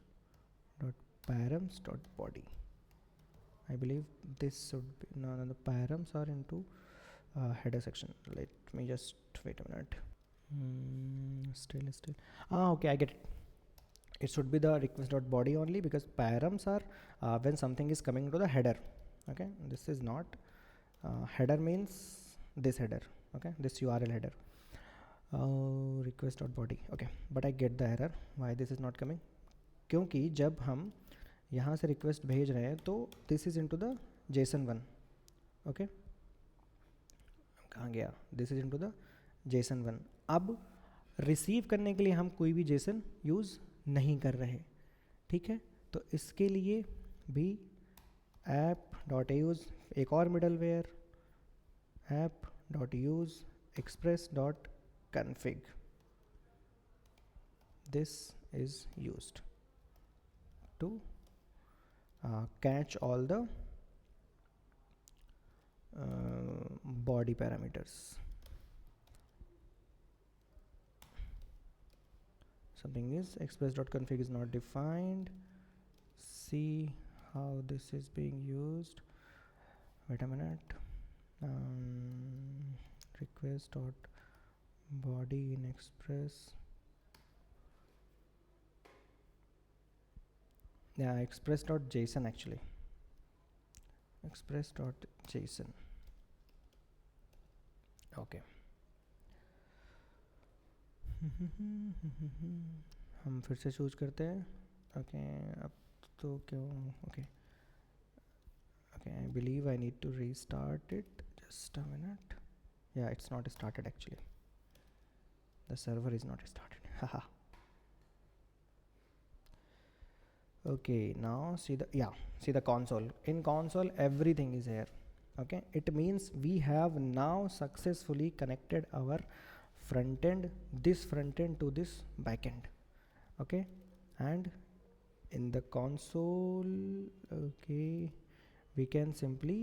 dot params dot body. I believe this should be, no, the params are into header section. Let me just wait a minute. Still okay, I get it. It should be the request dot body only, because params are when something is coming to the header. Okay, this is not header, means this header. Okay, this URL header. Request dot body. Okay, but I get the error. Why this is not coming? क्योंकि जब हम यहाँ से request भेज रहे हैं तो this is into the Jason 1. Okay, कहाँ गया? This is into the Jason 1. अब रिसीव करने के लिए हम कोई भी जेसन यूज़ नहीं कर रहे, ठीक है? तो इसके लिए भी ऐप डॉट यूज़, एक और middleware, app dot use express dot config, this is used to catch all the body parameters. Something is express.config is not defined. See how this is being used. Wait a minute. Request dot body in express. yeah, express.json actually, express.json. okay. हम फिर से choose करते हैं. Okay, अब तो क्यों? Okay okay, I believe I need to restart it. Just a minute. Yeah it's not started actually, the server is not started. haha. Okay, now see the console. In console everything is here. Okay, it means we have now successfully connected our front end, this front end to this back end. Okay, and in the console, okay, we can simply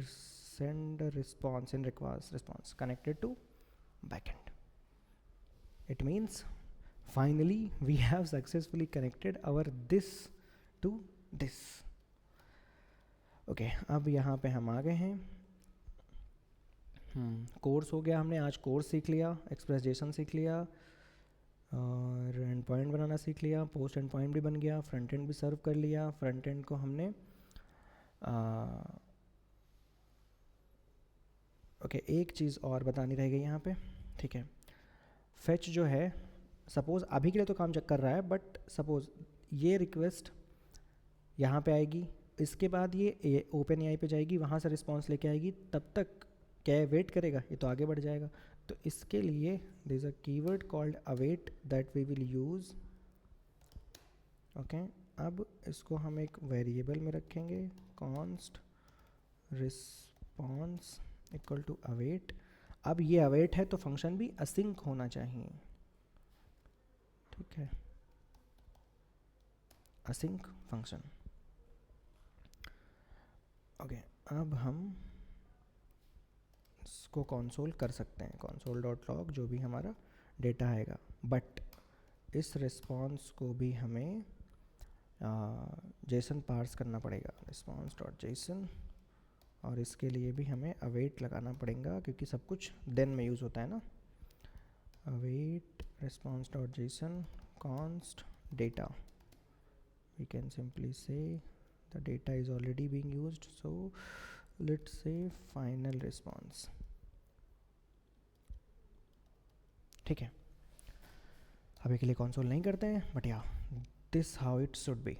send a response in request response connected to backend. It means finally we have successfully connected our this to this. Okay अब यहाँ पे हम आ गए हैं. Course हो गया, हमने आज कोर्स सीख लिया, एक्सप्रेस जेसन सीख लिया, और एंड पॉइंट बनाना सीख लिया, पोस्ट एंड पॉइंट भी बन गया, फ्रंट एंड भी सर्व कर लिया. फ्रंट एंड को हमने ओके एक चीज़ और बतानी रह गई यहाँ पे. ठीक है, फेच जो है, सपोज़ अभी के लिए तो काम चेक कर रहा है, बट सपोज़ ये रिक्वेस्ट यहाँ पे आएगी, इसके बाद ये ओपन एआई पे जाएगी, वहाँ से रिस्पॉन्स लेके आएगी, तब तक क्या वेट करेगा, ये तो आगे बढ़ जाएगा. तो इसके लिए there is a keyword called await that we will use. Okay, अब इसको हम एक वेरिएबल में रखेंगे, const response equal to await. अब ये अवेट है तो फंक्शन भी असिंक होना चाहिए. ठीक है, असिंक फंक्शन. ओके, अब हम इसको कंसोल कर सकते हैं, console.log जो भी हमारा डेटा आएगा, बट इस रिस्पॉन्स को भी हमें जेसन पार्स करना पड़ेगा, response.json, और इसके लिए भी हमें अवेट लगाना पड़ेगा क्योंकि सब कुछ देन में यूज़ होता है ना. Await response.json const data. We can simply say the data is already being used, so let's say final response. ठीक है, अभी के लिए कंसोल नहीं करते हैं, बट या this how it should be.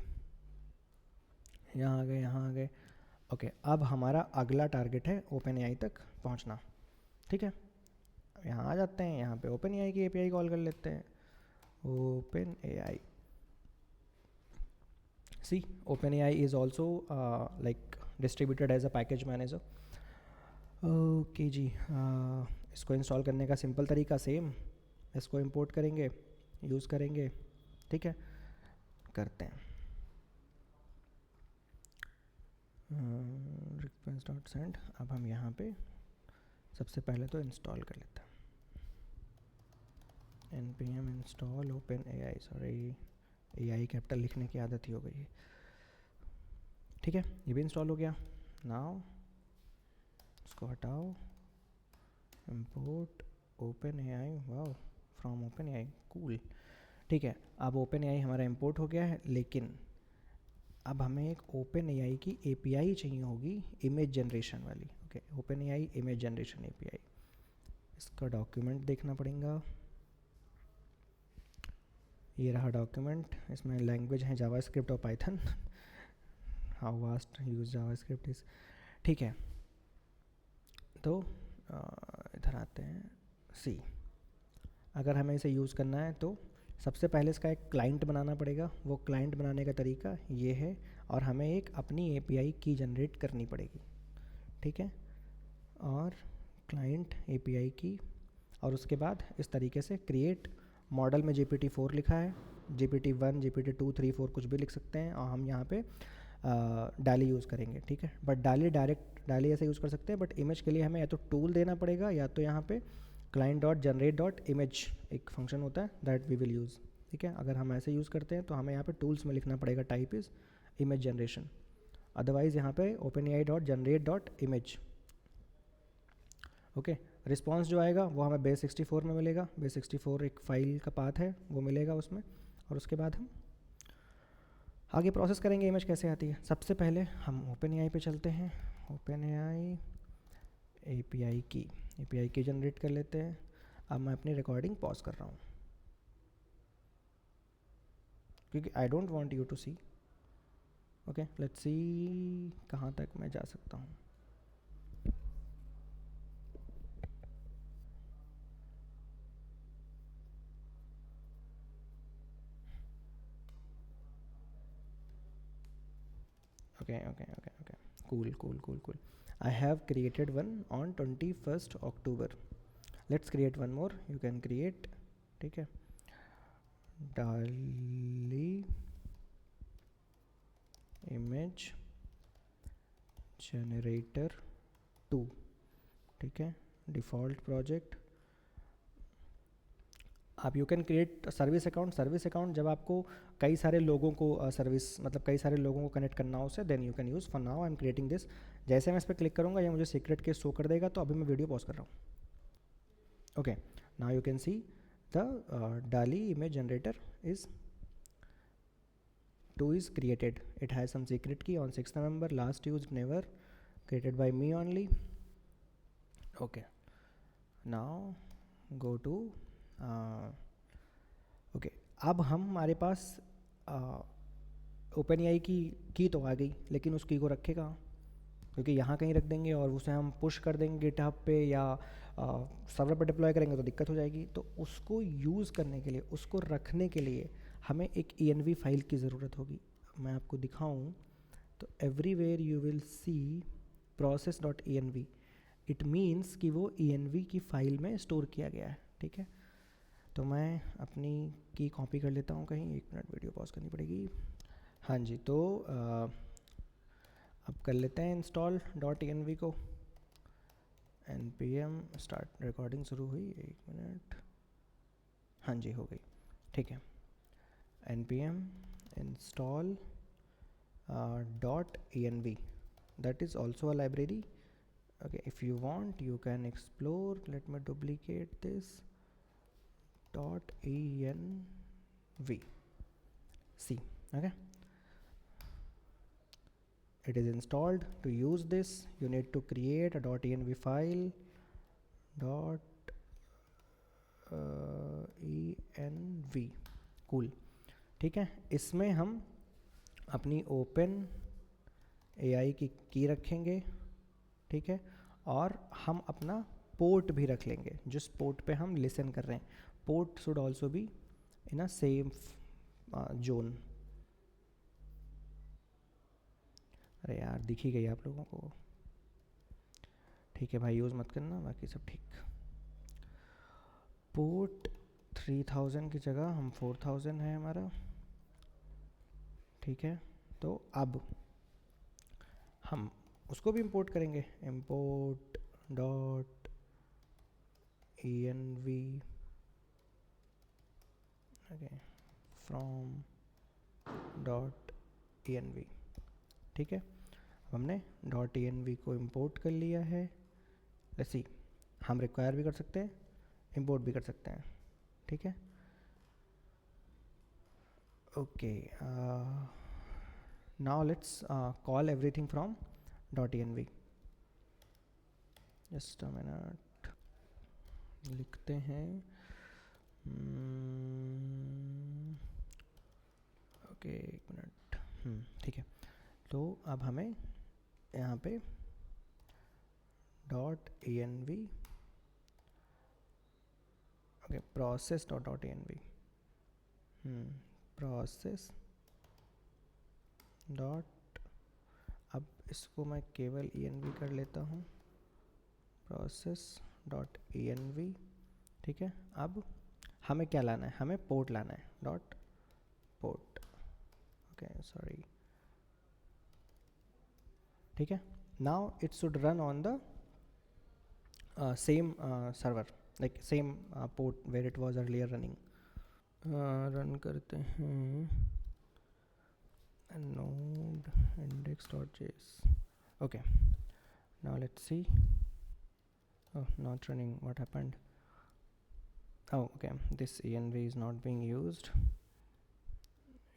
यहाँ आ गए. ओके, अब हमारा अगला टारगेट है ओपन एआई तक पहुँचना. ठीक है, यहाँ आ जाते हैं, यहाँ पे ओपन एआई की एपीआई कॉल कर लेते हैं. Open AI, see Open AI is also like distributed as a package manager. Okay जी, इसको इंस्टॉल करने का सिंपल तरीका सेम, इसको इंपोर्ट करेंगे, यूज़ करेंगे. ठीक है, करते हैं. Request dot send. अब हम यहाँ पे सबसे पहले तो इंस्टॉल कर लेते हैं, npm install open AI. Sorry, AI capital लिखने की आदत ही हो गई है. ठीक है, ये भी इंस्टॉल हो गया. नाउ इसको हटाओ, import open AI. Wow, from open AI, cool. ठीक है, अब ओपन एआई हमारा इंपोर्ट हो गया है, लेकिन अब हमें एक ओपन एआई की एपीआई चाहिए होगी, इमेज जनरेशन वाली. Okay, open AI image generation API. इसका डॉक्यूमेंट देखना पड़ेगा. ये रहा डॉक्यूमेंट, इसमें लैंग्वेज है जावास्क्रिप्ट और Python. How vast use JavaScript is. ठीक है, तो इधर आते हैं. सी, अगर हमें इसे यूज़ करना है तो सबसे पहले इसका एक क्लाइंट बनाना पड़ेगा. वो क्लाइंट बनाने का तरीका ये है, और हमें एक अपनी एपीआई की जनरेट करनी पड़ेगी. ठीक है, और क्लाइंट एपीआई की, और उसके बाद इस तरीके से क्रिएट. मॉडल में GPT-4 लिखा है, GPT-1, GPT-2, 3, 4 कुछ भी लिख सकते हैं, और हम यहाँ पे डाली यूज़ करेंगे. ठीक है, बट डाली ऐसे यूज़ कर सकते हैं, बट इमेज के लिए हमें या तो टूल देना पड़ेगा, या तो यहाँ पे client dot generate dot image एक फंक्शन होता है, दैट वी विल यूज़. ठीक है, अगर हम ऐसे यूज़ करते हैं तो हमें यहाँ पे टूल्स में लिखना पड़ेगा type is image generation. Otherwise यहाँ पे Open AI dot generate dot image. Okay, response जो आएगा वो हमें बेस 64 में मिलेगा. बेस 64 एक फाइल का पाथ है, वो मिलेगा उसमें, और उसके बाद हम आगे प्रोसेस करेंगे इमेज कैसे आती है। सबसे पहले हम ओपन एआई पे चलते हैं। ओपन एआई एपीआई की जनरेट कर लेते हैं। अब मैं अपनी रिकॉर्डिंग पॉज कर रहा हूँ क्योंकि I don't want you to see. Okay let's see कहाँ तक मैं जा सकता हूँ। Okay. Cool. I have created one on 21st October. Let's create one more. You can create, ठीक है, डाली इमेज जनरेटर 2, ठीक है, डिफ़ॉल्ट प्रोजेक्ट। आप you can create service account जब आपको कई सारे लोगों को सर्विस मतलब कई सारे लोगों को कनेक्ट करना हो उससे, then you can use. For now I am creating this. जैसे मैं इस पर क्लिक करूँगा ये मुझे सीक्रेट के शो कर देगा, तो अभी मैं वीडियो पॉज कर रहा हूँ। Okay now you can see the डाली image generator is 2 is created. It has some secret key on 6th November, last used never, created by me only. Okay, now go to okay, अब हमारे पास open AI की तो आ गई, लेकिन उस की को रखे कहाँ, क्योंकि यहाँ कहीं रख देंगे और उसे हम पुश कर देंगे गिटहब पे या सर्वर पर डिप्लॉय करेंगे तो दिक्कत हो जाएगी। तो उसको यूज़ करने के लिए, उसको रखने के लिए हमें एक env फाइल की ज़रूरत होगी। मैं आपको दिखाऊं तो everywhere you will C process.env। It means कि वो env की फ़ाइल में स्टोर किया गया है, ठीक है। तो मैं अपनी की कॉपी कर लेता हूँ कहीं, 1 मिनट वीडियो पॉज करनी पड़ेगी। हाँ जी, तो अब कर लेते हैं इंस्टॉल .env को। npm स्टार्ट, रिकॉर्डिंग शुरू हुई, 1 मिनट। हाँ जी हो गई, ठीक है। npm install .env, that is also a library. Okay, if you want you can explore. Let me duplicate this .env. see, okay, it is installed. To use this you need to create a .env file .env। Cool, ठीक है। इसमें हम अपनी open AI की रखेंगे, ठीक है, और हम अपना पोर्ट भी रख लेंगे जिस पोर्ट पे हम लिसन कर रहे हैं। Port should also be in a same zone. अरे यार दिख ही गई आप लोगों को, ठीक है भाई, यूज़ मत करना, बाकी सब ठीक। पोर्ट 3000 की जगह हम 4000 है हमारा, ठीक है। तो अब हम उसको भी इंपोर्ट करेंगे, import .env, okay, from .env, ठीक है। हमने .env को इंपोर्ट कर लिया है। लेट्स सी, हम रिक्वायर भी कर सकते हैं, इंपोर्ट भी कर सकते हैं, ठीक है। Okay now let's call everything from .env। Just a minute, लिखते हैं ओके 1 मिनट, ठीक है। तो अब हमें यहाँ पे .env, okay, process.env, process dot, अब इसको मैं केवल env कर लेता हूँ, process.env, ठीक है। अब हमें क्या लाना है, हमें पोर्ट लाना है, डॉट पोर्ट, ओके सॉरी, ठीक है। Now it should run on the same server, like same port where it was earlier running. Run करते हैं node index.js. okay, now let's see. Oh, not running, what happened? Oh okay, this env is not being used.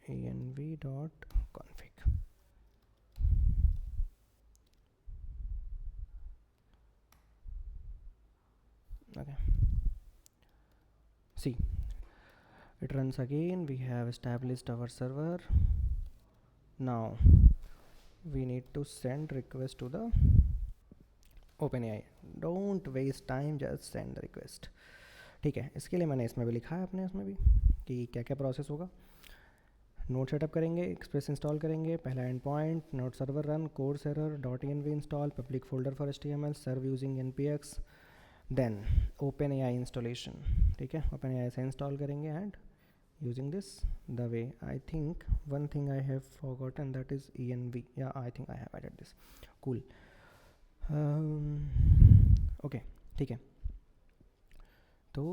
env.config. Okay, see, it runs again. We have established our server. Now we need to send request to the OpenAI. Don't waste time, just send the request. ठीक है, इसके लिए मैंने इसमें भी लिखा है अपने उसमें भी कि क्या क्या प्रोसेस होगा. नोड सेटअप करेंगे, एक्सप्रेस इंस्टॉल करेंगे, पहला end point, node server run, CORS error, .env install, public folder for HTML, serve using npx, then OpenAI installation. ठीक है, OpenAI से इंस्टॉल करेंगे and using this the way. I think one thing I have forgotten, that is env. Yeah, I think I have added this. Cool. Okay, ठीक है. तो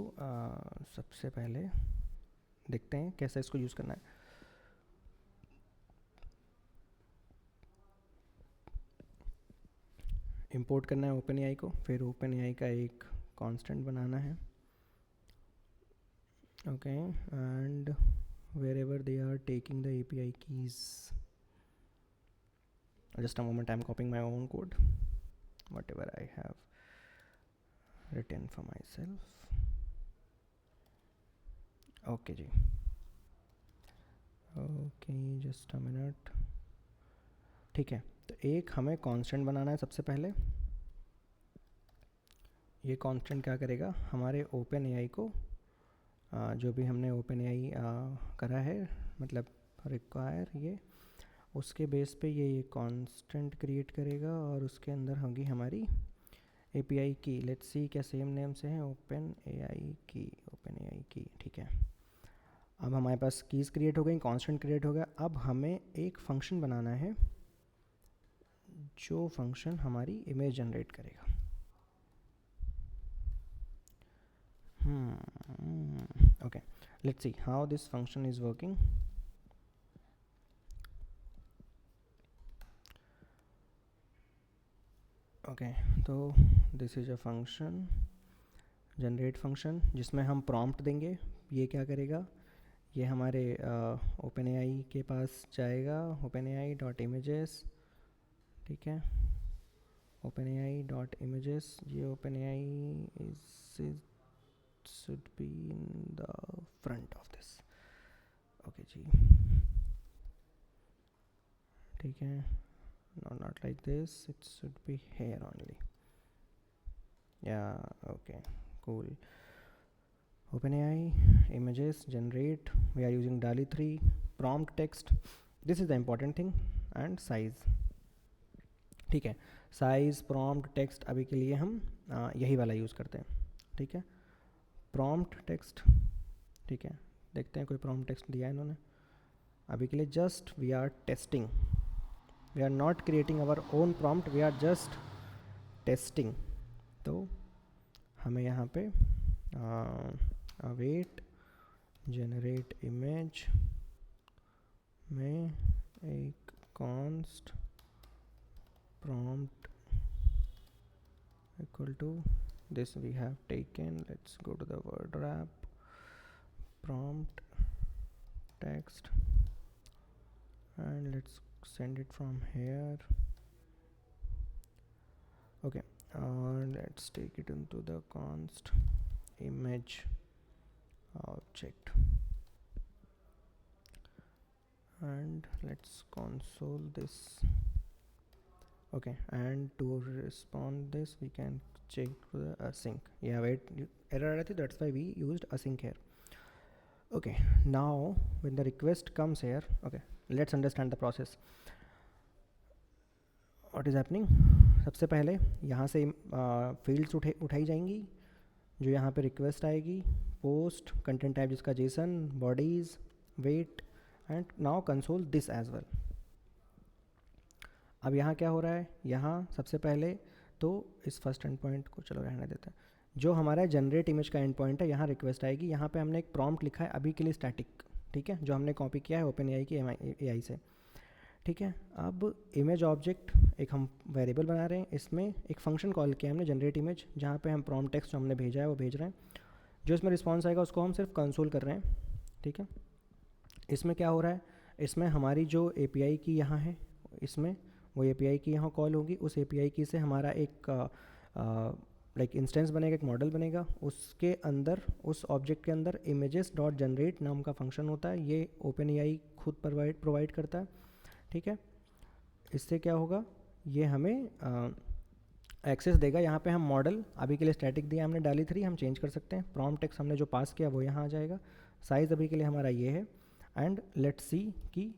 सबसे पहले देखते हैं कैसे इसको यूज़ करना है. इंपोर्ट करना है OpenAI को, फिर OpenAI का एक कांस्टेंट बनाना है. Okay, and wherever they are taking the API keys, just a moment, I'm copying my own code, whatever I have written for myself. Okay ji, okay, just a minute. ठीक है, तो एक हमें constant बनाना है सबसे पहले. ये कांस्टेंट क्या करेगा, हमारे OpenAI को जो भी हमने OpenAI करा है, मतलब रिक्वायर, ये उसके बेस पे ये कांस्टेंट क्रिएट करेगा और उसके अंदर होगी हमारी API की. लेट्स सी क्या सेम नेम से है, OpenAI की. ठीक है, अब हमारे पास कीज़ क्रिएट हो गई, कांस्टेंट क्रिएट हो गया. अब हमें एक फंक्शन बनाना है जो फंक्शन हमारी इमेज जनरेट करेगा. Okay, let's see how this function is working. Okay, तो this is a function, generate function, जिसमें हम prompt देंगे. ये क्या करेगा, ये हमारे OpenAI के पास जाएगा, OpenAI.images. ठीक है, OpenAI.images, ये OpenAI should be in the front of this. Okay जी, ठीक है, no, not like this, it should be here only. Yeah, okay, cool. OpenAI images generate, we are using DALL-E 3. Prompt text, this is the important thing, and size. ठीक है, size, prompt, text अभी के लिए हम यही वाला use करते हैं. ठीक है, प्रॉम्प्ट टेक्स्ट. ठीक है, देखते हैं कोई प्रॉम्प्ट टेक्स्ट दिया है इन्होंने. अभी के लिए just we are testing, we are not creating our own prompt, we are just testing. तो हमें यहाँ पे अवेट जनरेट इमेज में एक const prompt equal to this we have taken. Let's go to the word wrap, prompt text, and let's send it from here. Okay, let's take it into the const image object, and let's console this. Okay, and to respond this we can check the async. Yeah, wait, error आ रही थी, that's why we used async here. Okay, now when the request comes here, okay, let's understand the process. What is happening, सबसे पहले यहाँ से fields उठाई जाएंगी, जो यहाँ पे request आएगी, post, content type जिसका JSON, bodies, weight, and now console this as well. अब यहाँ क्या हो रहा है, यहाँ सबसे पहले तो इस फर्स्ट एंड पॉइंट को चलो रहने देते हैं. जो हमारा जनरेट इमेज का एंड पॉइंट है, यहाँ रिक्वेस्ट आएगी. यहाँ पे हमने एक प्रॉम्प्ट लिखा है अभी के लिए स्टैटिक. ठीक है, जो हमने कॉपी किया है OpenAI की AI से. ठीक है, अब इमेज ऑब्जेक्ट एक हम वेरिएबल बना रहे हैं, इसमें एक फंक्शन कॉल किया हमने जनरेट इमेज, जहाँ पे हम प्रॉम्प्ट टेक्स्ट जो हमने भेजा है वो भेज रहे हैं. जो इसमें रिस्पॉन्स आएगा उसको हम सिर्फ कंसोल कर रहे हैं. ठीक है, इसमें क्या हो रहा है, इसमें हमारी जो API की यहाँ है, इसमें वो API की यहाँ कॉल होगी, उस API की से हमारा एक लाइक इंस्टेंस बनेगा, एक मॉडल बनेगा, उसके अंदर उस ऑब्जेक्ट के अंदर images डॉट जनरेट नाम का फंक्शन होता है, ये OpenAI खुद प्रोवाइड करता है, ठीक है। इससे क्या होगा, ये हमें एक्सेस देगा। यहाँ पे हम मॉडल अभी के लिए स्टैटिक दिया हमने डाली 3, हम चेंज कर सकते हैं। प्रॉम्प्ट टेक्स्ट हमने जो पास किया वो यहाँ आ जाएगा। साइज़ अभी के लिए हमारा ये है, एंड लेट्स सी कि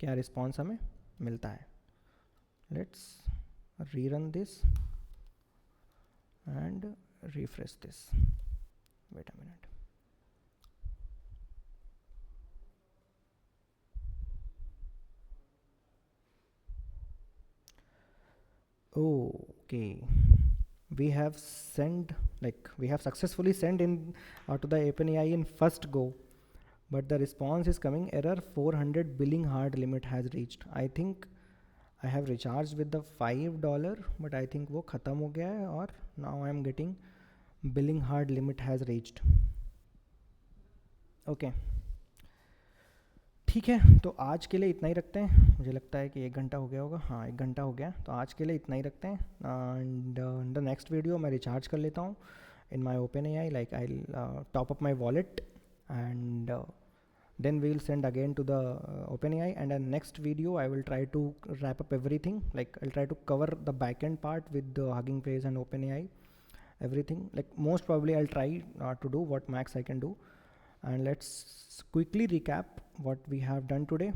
क्या रिस्पॉन्स हमें मिलता है। Let's rerun this and refresh this. Wait a minute. Okay, we have sent, like we have successfully sent in to the OpenAI in first go, but the response is coming error 400 billing hard limit has reached. I think I have recharged with the $5, but I think वो ख़त्म हो गया है और now I am getting billing hard limit has reached. Okay, ठीक है, तो आज के लिए इतना ही रखते हैं। मुझे लगता है कि 1 घंटा हो गया होगा, हाँ 1 घंटा हो गया, तो आज के लिए इतना ही रखते हैं। And in the next video मैं रिचार्ज कर लेता हूँ इन माई OpenAI, like I top up my wallet, and then we will send again to the OpenAI, and in next video I will try to wrap up everything, like I'll try to cover the backend part with the Hugging Face and OpenAI, everything, like most probably I'll try to do what max I can do. And let's quickly recap what we have done today.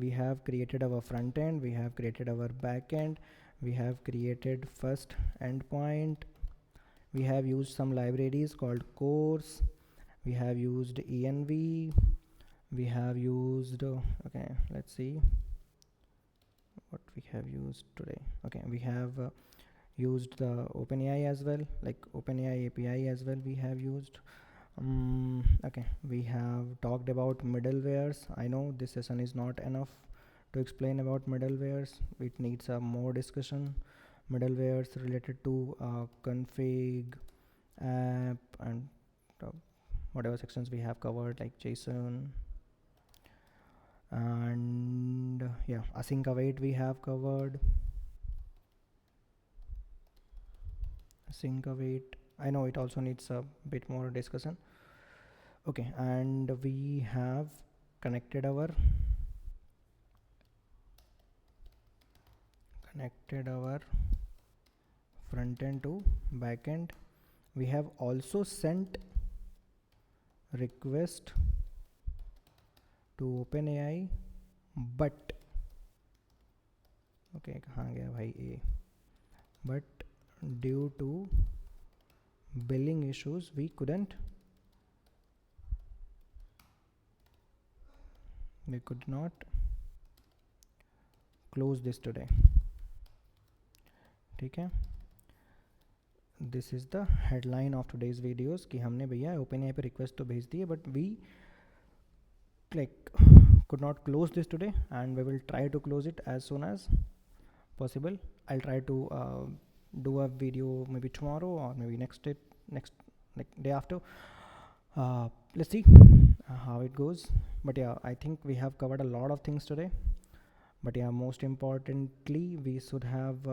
We have created our front end, we have created our back end, we have created first endpoint, we have used some libraries called course, we have used env, we have used okay, let's see what we have used today. Okay, we have used the OpenAI as well, like OpenAI API as well we have used. Okay, we have talked about middlewares. I know this session is not enough to explain about middlewares, it needs a more discussion. Middlewares related to config, app, and whatever sections we have covered, like JSON, and yeah, async await we have covered. Async await, I know it also needs a bit more discussion. Okay, and we have connected our front end to back end. We have also sent request to OpenAI, but okay, कहाँ गया भाई ये, but due to billing issues we could not close this today. ठीक है, this is the headline of today's videos कि हमने भैया OpenAI पे रिक्वेस्ट तो भेज दी है, but we like could not close this today, and we will try to close it as soon as possible. I'll try to do a video maybe tomorrow or maybe next like day after. Let's see how it goes, but yeah, I think we have covered a lot of things today. But yeah, most importantly we should have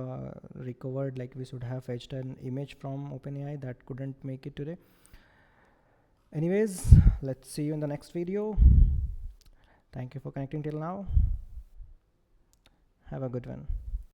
recovered, like we should have fetched an image from OpenAI that couldn't make it today. Anyways, let's see you in the next video. Thank you for connecting till now. Have a good one.